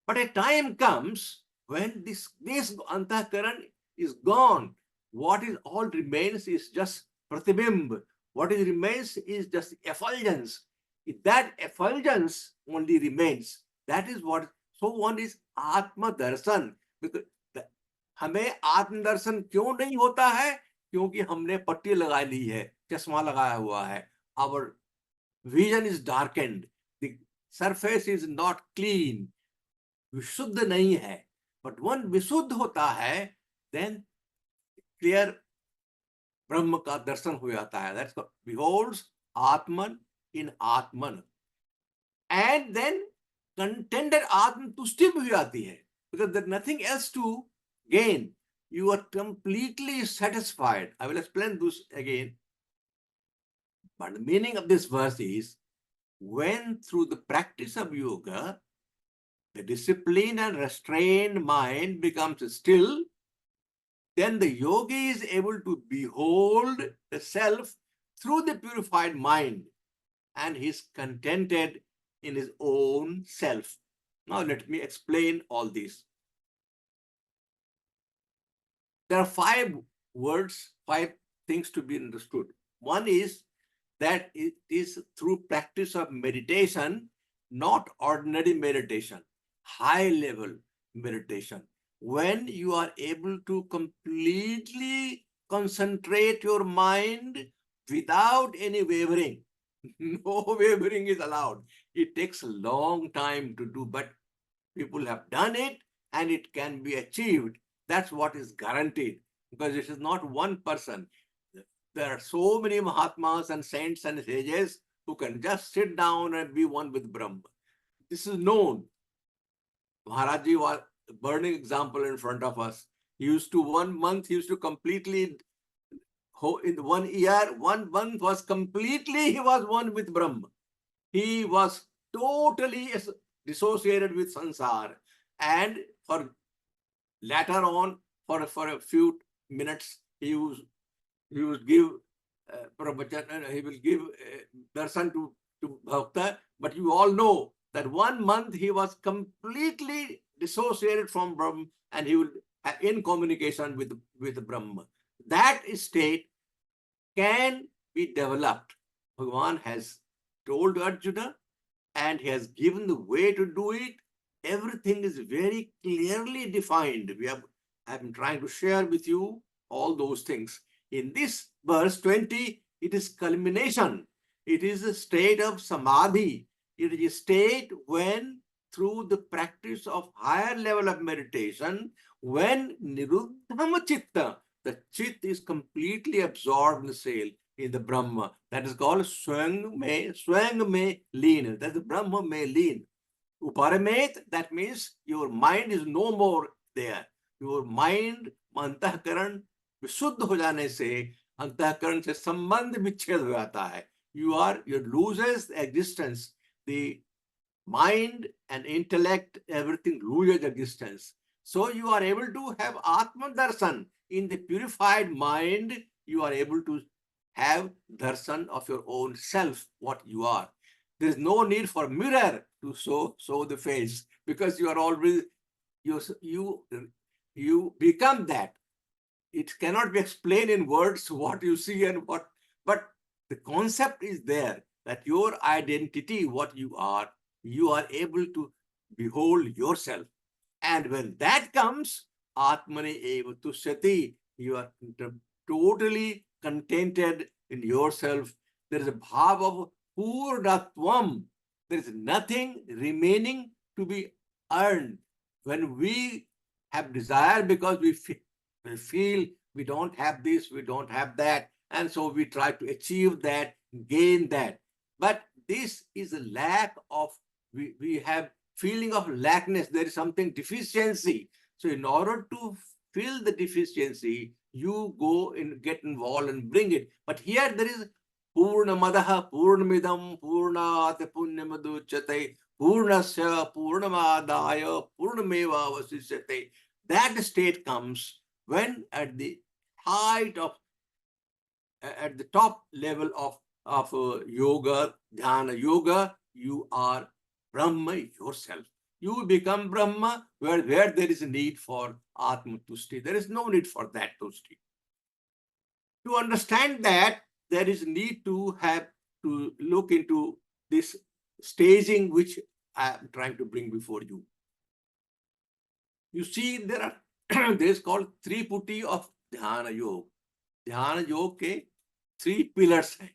Speaker 8: But a time comes when this अंतःकरण is gone. What is all remains is just pratibimb. What is remains is just effulgence. If that effulgence only remains, that is what. So one is Atma Darshan. Because हमें आत्म दर्शन क्यों नहीं होता है? क्योंकि हमने पट्टी लगा ली है, चश्मा लगाया हुआ है. Our vision is darkened. The surface is not clean. विशुद्ध नहीं है. But when विशुद्ध होता है, then clear ब्रह्म का दर्शन हो जाता है. That's what beholds Atman in Atman. And then contented Atman तुष्टि भी हो जाती है. Because there's nothing else to gain. You are completely satisfied. I will explain this again. But the meaning of this verse is, when through the practice of yoga, the disciplined and restrained mind becomes still, then the yogi is able to behold the self through the purified mind, and he is contented in his own self. Now let me explain all this. There are 5 words, 5 things to be understood. One is that it is through practice of meditation, not ordinary meditation, high level meditation. When you are able to completely concentrate your mind without any wavering, no wavering is allowed. It takes a long time to do, but people have done it and it can be achieved. That's what is guaranteed, because it is not one person. There are so many Mahatmas and saints and sages who can just sit down and be one with Brahma. This is known. Maharaj Ji was a burning example in front of us. He used to, 1 month, he used to completely, in 1 year, 1 month was completely, he was one with Brahma. He was totally dissociated with sansar. And for later on, for a few minutes, he would give pravachan, he will give darshan to bhakta. But you all know that 1 month he was completely dissociated from Brahma, and he will in communication with Brahma. That state can be developed. Bhagavan has told Arjuna, and he has given the way to do it. Everything is very clearly defined. I've been trying to share with you all those things. In this verse 20, it is culmination. It is a state of samadhi. It is a state when, through the practice of higher level of meditation, when niruddhama chitta, the chit is completely absorbed in the self, in the Brahma. That is called swang me leen. That is the Brahma me leen. Uparamet, that means your mind is no more there. Your mind, अंतःकरण विशुद्ध हो जाने से अंतःकरण से संबंध विच्छेद हो जाता है. You loses existence. The mind and intellect, everything loses existence. So you are able to have Atma Darshan. In the purified mind, you are able to have darshan of your own self, what you are. There is no need for mirror to show the face, because you are always, you become that. It cannot be explained in words what you see and what, but the concept is there that your identity, what you are able to behold yourself. And when that comes, Atmani eva tushyati, you are totally contented in yourself. There is a bhav of purnatvam. There is nothing remaining to be earned. When we have desire because we feel we don't have this, we don't have that, and so we try to achieve that, gain that. But this is a lack of, we have feeling of lackness. There is something deficiency. So in order to fill the deficiency, you go and get involved and bring it. But here there is Purnamadaha Purnamidam Purnat Punyamaduchate Purnasya Purnamadaya Purnameva Vasisyate. That state comes when at the height of, at the top level of yoga, dhyana yoga, you are Brahma yourself. You become Brahma where there is a need for Atma Tushti. There is no need for that Tushti. To understand that, there is need to have to look into this staging which I am trying to bring before you. You see, there is called Triputi of Dhyana Yoga. Dhyana Yoga ke 3 pillars hai.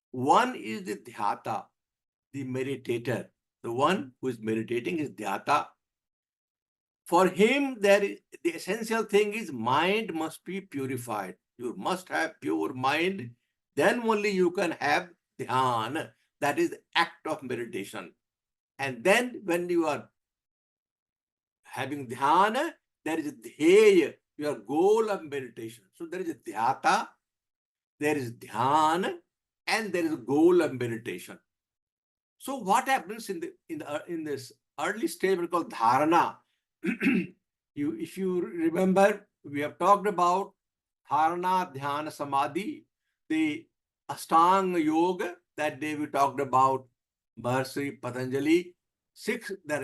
Speaker 8: One is the Dhyata, the meditator. The one who is meditating is Dhyata. For him, the essential thing is mind must be purified. You must have pure mind. Then only you can have Dhyana. That is the act of meditation. And then when you are having Dhyana, there is a Dhyaya, your goal of meditation. So there is a Dhyata, there is Dhyana, and there is a goal of meditation. So what happens in this early stage we call Dharana? If you remember, we have talked about Dharana, Dhyana, Samadhi, the Ashtanga Yoga. That day we talked about Maharishi Patanjali. There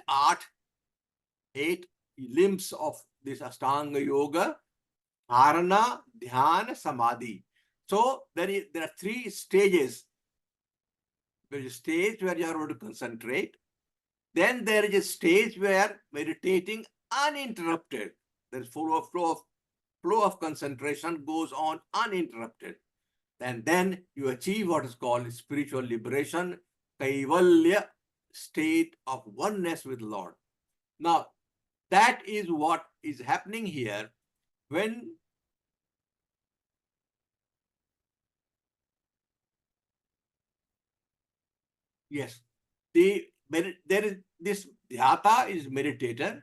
Speaker 8: are 8 limbs of this Ashtanga Yoga: Dharana, Dhyana, Samadhi. So there are 3 stages. There is a stage where you are going to concentrate. Then there is a stage where meditating uninterrupted. There is flow of concentration goes on uninterrupted. And then you achieve what is called spiritual liberation, Kaivalya, state of oneness with Lord. Now, that is what is happening here when yes, there is this Dhyata is meditator,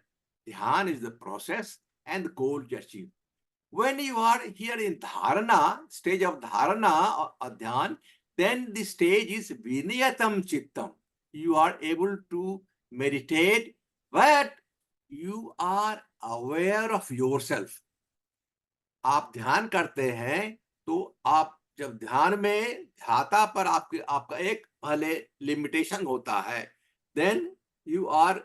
Speaker 8: Dhyan is the process, and the goal to achieve. When you are here in Dharana, stage of Dharana or Dhyan, then the stage is Viniyatam Chittam. You are able to meditate, but you are aware of yourself. आप ध्यान करते हैं तो आप जब ध्यान में ध्याता पर आपका एक पहले लिमिटेशन होता है, then you are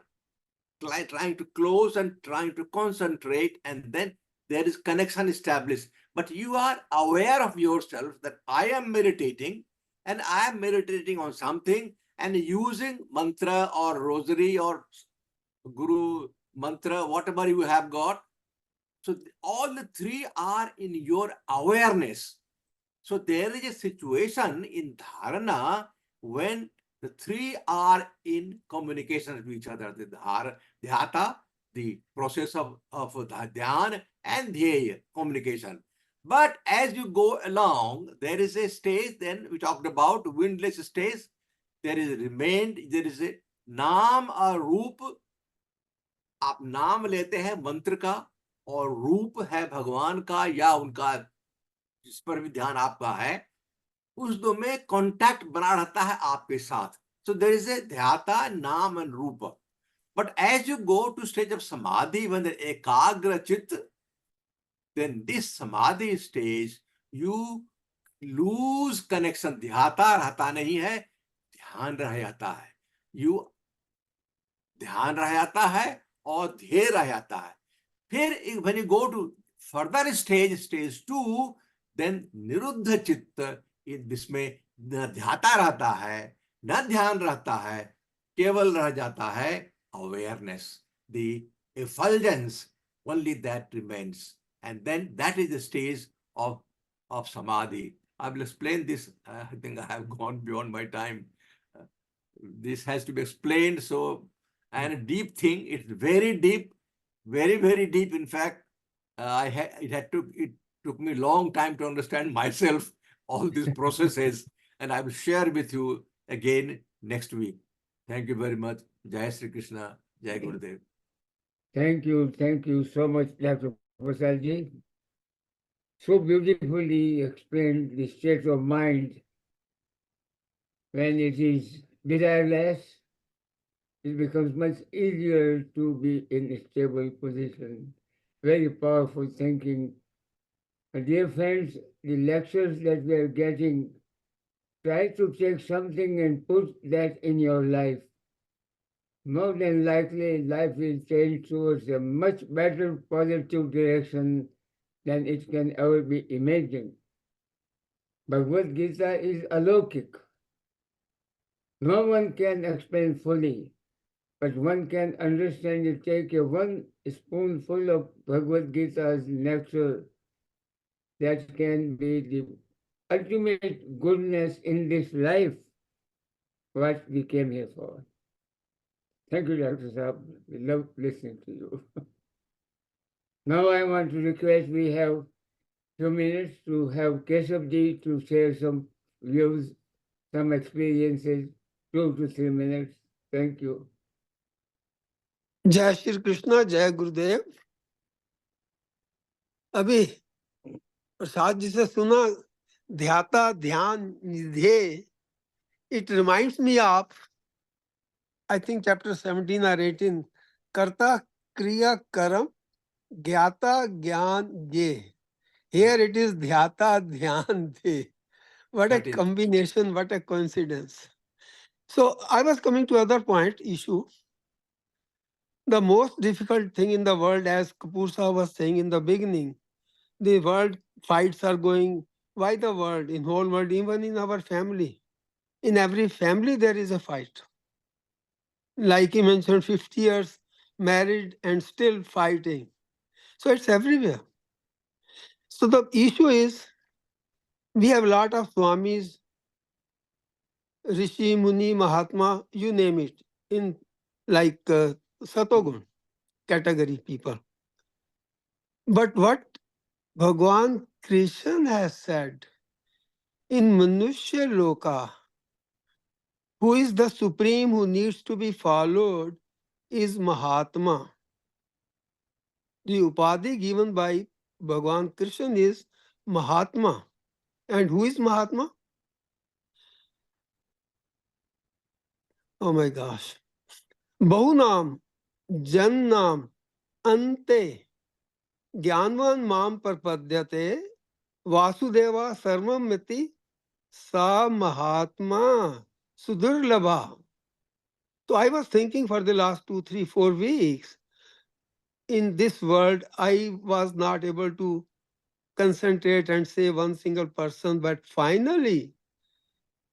Speaker 8: trying to close and trying to concentrate, and then there is connection established. But you are aware of yourself that I am meditating and I am meditating on something and using mantra or rosary or guru mantra, whatever you have got. So all the 3 are in your awareness. So there is a situation in Dharana when the 3 are in communication with each other. The Dhyata, the process of Dhyan, and Dhyaya, communication. But as you go along, there is a stage, then we talked about windless stage. There is a Naam or Roop. आप नाम लेते हैं मंत्र का और रूप है भगवान का या उनका जिस पर भी ध्यान आपका है, उस दो में कांटेक्ट बना रहता है आपके साथ. So there is a dhyata, naam and rupa. But as you go to stage of samadhi, when the ekagra chit, then this samadhi stage, you lose connection. Dhyata रहता नहीं है, ध्यान रह जाता है. You ध्यान रह जाता है और ध्येय रह जाता है. फिर when you go to further stage, stage 2, then निरुद्ध चित्त, जिसमें न ध्याता रहता है, न ध्यान रहता है, केवल रह जाता है awareness, the effulgence, only that remains. And then that is the stage of samadhi. I will explain this. I think I have gone beyond my time. This has to be explained. So, and a deep thing, it's very deep, very, very deep. In fact, it took me a long time to understand myself, all these processes, and I will share with you again next week. Thank you very much. Jai Sri Krishna, Jai Gurudev.
Speaker 5: Thank you so much, Dr. Prasadji. So beautifully explained the state of mind when it is desireless. It becomes much easier to be in a stable position. Very powerful thinking. Dear friends, the lectures that we are getting, try to take something and put that in your life. More than likely, life will change towards a much better positive direction than it can ever be imagined. Bhagavad Gita is alokik. No one can explain fully, but one can understand it. Take one spoonful of Bhagavad Gita's nectar, that can be the ultimate goodness in this life, what we came here for. Thank you, Dr. Saab. We love listening to you. Now I want to request, we have 2 minutes to have Keshavji to share some views, some experiences, 2 to 3 minutes. Thank you.
Speaker 9: जय श्री कृष्णा, जय गुरुदेव। अभी प्रसाद जी से सुना ध्याता ध्यान निधेय. It reminds me of, I think chapter 17 or 18, karta kriya karam gyata gyan ge. Here it is dhyata dhyan de. What a
Speaker 8: 13.
Speaker 9: combination, what a coincidence. So I was coming to other point issue. The most difficult thing in the world, as Kapoor Saab was saying in the beginning, the world fights are going. Why the world? In whole world, even in our family. In every family there is a fight. Like he mentioned, 50 years married and still fighting. So it's everywhere. So the issue is, we have a lot of Swamis, Rishi, Muni, Mahatma, you name it, in like Satogun category people. But what Bhagwan Krishna has said in Manushya Loka, who is the supreme who needs to be followed, is Mahatma. The upadhi given by Bhagwan Krishna is Mahatma. And who is Mahatma? Oh my gosh. Bahunam, Jannam, Ante, Gyanvan Mam Parpadyate, Vasudeva Sarvam Miti, Sa Mahatma, Sudurlabha. So I was thinking for the last 2, 3, 4 weeks, in this world, I was not able to concentrate and say one single person, but finally,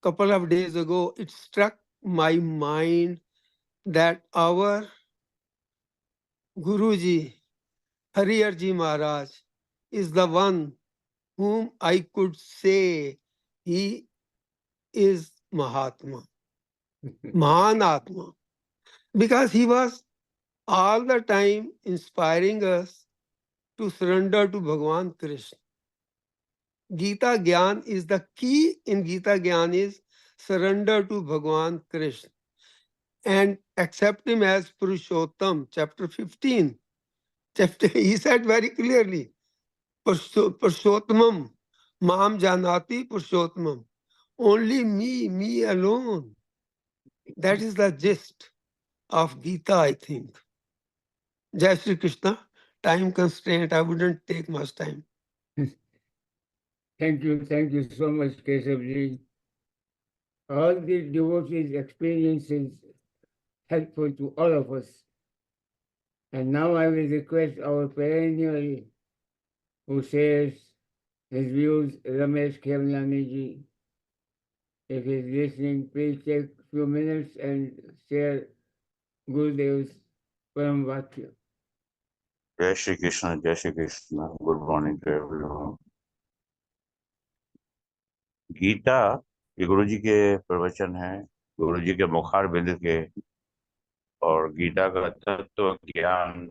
Speaker 9: couple of days ago, it struck my mind that our Guruji, Hariyarji Maharaj, is the one whom I could say he is Mahatma, Mahanatma, because he was all the time inspiring us to surrender to Bhagwan Krishna. Gita Gyan is the key in Gita Gyan is surrender to Bhagwan Krishna and accept him as Purushottam, chapter 15. He said very clearly, Purushottamam, Mam Janati Purushottamam. Only me alone. That is the gist of Gita, I think. Jai Shri Krishna. Time constraint, I wouldn't take much time.
Speaker 5: Thank you so much, Keshavji. all these devotees' experiences helpful to all of us. And now I will request our perennial who shares his views, Ramesh Khemlani ji. If he is listening, please take a few minutes and share Gurudev's Param Vakya.
Speaker 10: Jai Shri Krishna, Jai Shri Krishna. Good morning to everyone. Gita ये गुरु जी के प्रवचन है, गुरु जी के मुखार बिंद के, और गीता का तत्व ज्ञान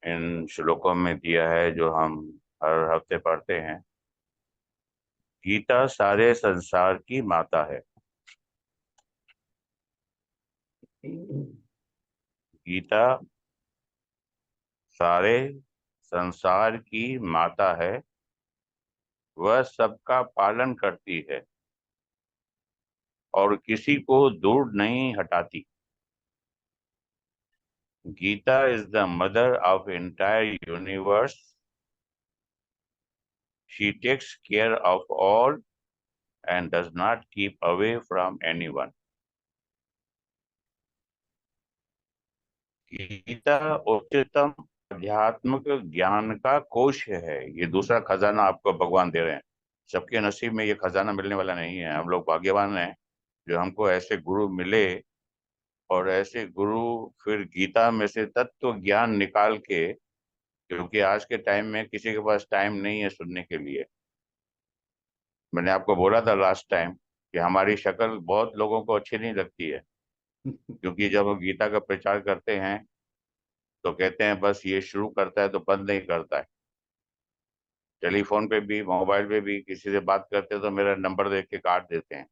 Speaker 10: इन श्लोकों में दिया है जो हम हर हफ्ते पढ़ते हैं। गीता सारे संसार की माता है। गीता सारे संसार की माता है, वह सबका पालन करती है और किसी को दूर नहीं हटाती। Gita is the mother of entire universe. She takes care of all and does not keep away from anyone. Gita उच्चतम आध्यात्मिक ज्ञान का कोश है। ये दूसरा खजाना आपको भगवान दे रहे हैं। सबके नसीब में ये खजाना मिलने वाला नहीं है। हम लोग भाग्यवान हैं जो हमको ऐसे गुरु मिले, और ऐसे गुरु फिर गीता में से तत्व ज्ञान निकाल के, क्योंकि आज के टाइम में किसी के पास टाइम नहीं है सुनने के लिए। मैंने आपको बोला था लास्ट टाइम कि हमारी शक्ल बहुत लोगों को अच्छी नहीं लगती है, क्योंकि जब हम गीता का प्रचार करते हैं तो कहते हैं बस ये शुरू करता है तो बंद नहीं करता है। टेलीफोन पे भी, मोबाइल पे भी किसी से बात करते हैं तो मेरा नंबर देख के काट देते हैं।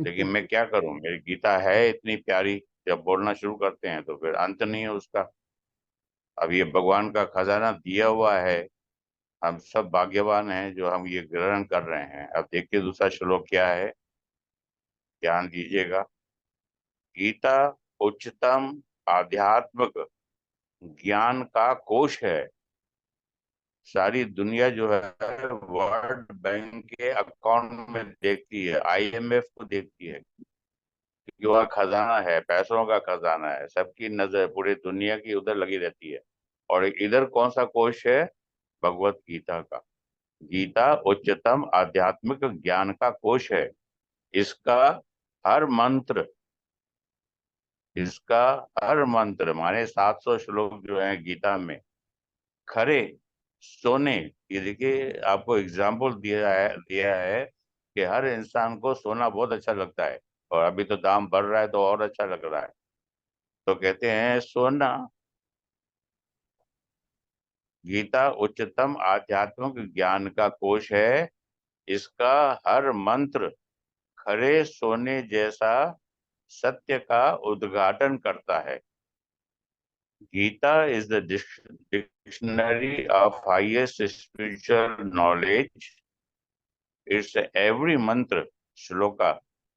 Speaker 10: लेकिन मैं क्या करूं, मेरी गीता है इतनी प्यारी, जब बोलना शुरू करते हैं तो फिर अंत नहीं है उसका। अब ये भगवान का खजाना दिया हुआ है, हम सब भाग्यवान हैं जो हम ये ग्रहण कर रहे हैं। अब देखिए दूसरा श्लोक क्या है, ध्यान दीजिएगा। गीता उच्चतम आध्यात्मिक ज्ञान का कोश है। सारी दुनिया जो है वर्ल्ड बैंक के अकाउंट में देखती है, IMF को देखती है, क्योंकि वह खजाना है, पैसों का खजाना है। सबकी नजर पूरी दुनिया की उधर लगी रहती है। और इधर कौन सा कोश है? भगवत गीता का। गीता उच्चतम आध्यात्मिक ज्ञान का कोश है। इसका हर मंत्र, माने 700 श्लोक जो है गीता में, खरे सोने, ये देखिए आपको एग्जाम्पल दिया है कि हर इंसान को सोना बहुत अच्छा लगता है, और अभी तो दाम बढ़ रहा है तो और अच्छा लग रहा है। तो कहते हैं सोना, गीता उच्चतम आध्यात्मिक ज्ञान का कोश है। इसका हर मंत्र खरे सोने जैसा सत्य का उद्घाटन करता है। Gita is the dictionary of highest spiritual knowledge. Its every mantra, shloka,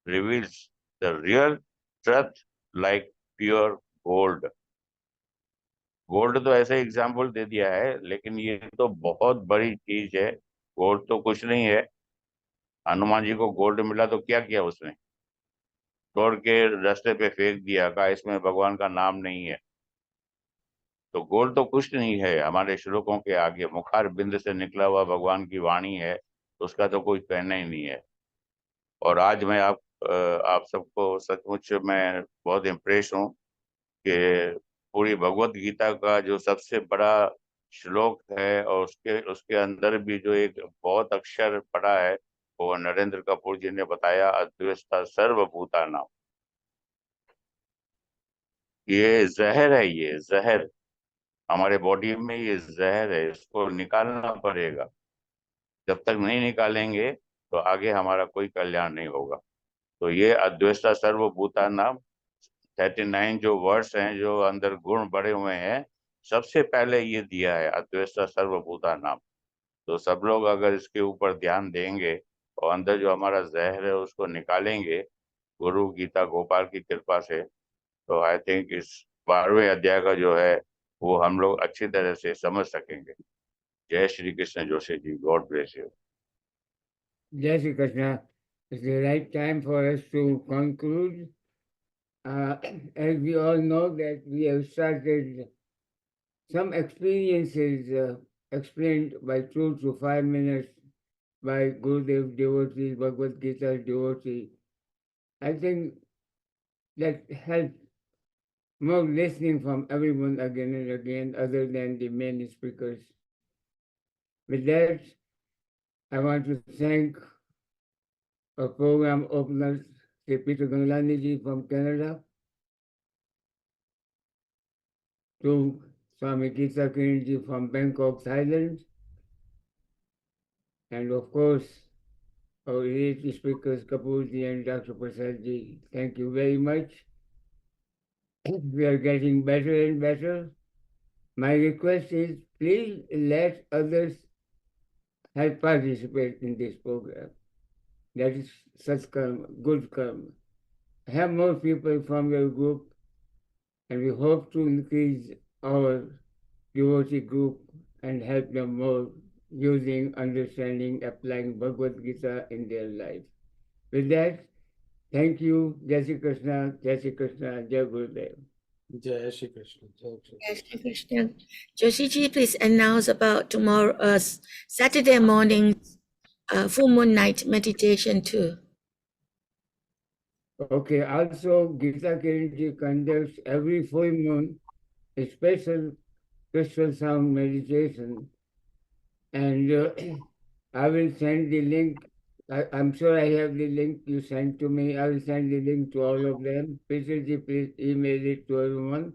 Speaker 10: reveals the real truth like pure gold. Gold तो ऐसे एग्जाम्पल दे दिया है, लेकिन ये तो बहुत बड़ी चीज है। गोल्ड तो कुछ नहीं है। हनुमान जी को गोल्ड मिला तो क्या किया उसने? तोड़ के रास्ते पे फेंक दिया, कहा इसमें भगवान का नाम नहीं है। तो गोल्ड तो कुछ नहीं है हमारे श्लोकों के आगे। मुखार बिंद से निकला हुआ भगवान की वाणी है, तो उसका तो कोई कहना ही नहीं है। और आज मैं आप सबको सचमुच मैं बहुत इम्प्रेस हूँ कि पूरी भगवत गीता का जो सबसे बड़ा श्लोक है, और उसके उसके अंदर भी जो एक बहुत अक्षर पड़ा है, वो नरेंद्र कपूर जी ने बताया, अद्वैता सर्वभूतानाम। ये जहर है, ये जहर हमारे बॉडी में, ये जहर है, इसको निकालना पड़ेगा। जब तक नहीं निकालेंगे तो आगे हमारा कोई कल्याण नहीं होगा। तो ये अद्वैता सर्वभूतानाम 39 जो वर्ड्स हैं, जो अंदर गुण बड़े हुए हैं, सबसे पहले ये दिया है अद्वैता सर्वभूतानाम। तो सब लोग अगर इसके ऊपर ध्यान देंगे और अंदर जो हमारा जहर है उसको निकालेंगे गुरु गीता गोपाल की कृपा से, तो आई थिंक इस 12वें अध्याय का जो है वो हम लोग अच्छी तरह से समझ सकेंगे। जय Shri Krishna Joshi ji, God bless you.
Speaker 5: जय Shri Krishna. it's the right time for us to conclude. As we all know that we have started some experiences explained by 2 to 5 minutes by Gurudev devotee, Bhagavad Gita devotee. I think that helps more listening from everyone again and again other than the main speakers. With that, I want to thank our program openers, Sri Peter Ganglani ji from Canada, to Swami Gita Kiran ji from Bangkok, Thailand, and of course, our elite speakers, Kapoor ji and Dr. Prasad ji. Thank you very much. We are getting better and better. My request is please let others help participate in this program. That is such karma, good karma. Have more people from your group, and we hope to increase our devotee group and help them more using, understanding, applying Bhagavad Gita in their life. With that, thank you. Jai Shri Krishna, Jai Shri Krishna, Jai Gurudev.
Speaker 4: Jai Shri Krishna. Jai Shri
Speaker 1: Yes, Krishna. Joshiji, please announce about tomorrow, Saturday morning, full moon night meditation too.
Speaker 5: Okay, also Gita Kiranji conducts every full moon a special crystal sound meditation, and I will send the link. I'm sure I have the link you sent to me. I will send the link to all of them. Please email it to everyone.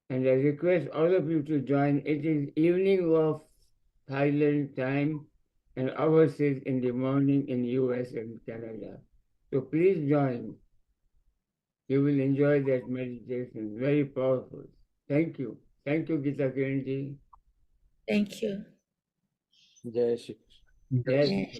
Speaker 5: And I request all of you to join. It is evening of Thailand time, and ours is in the morning in US and Canada. So please join. You will enjoy that meditation. Very powerful. Thank you. Thank you, Gita Kiranji.
Speaker 1: Thank you.
Speaker 4: Jai Shri Krishna.
Speaker 5: Yes.
Speaker 1: Yeah.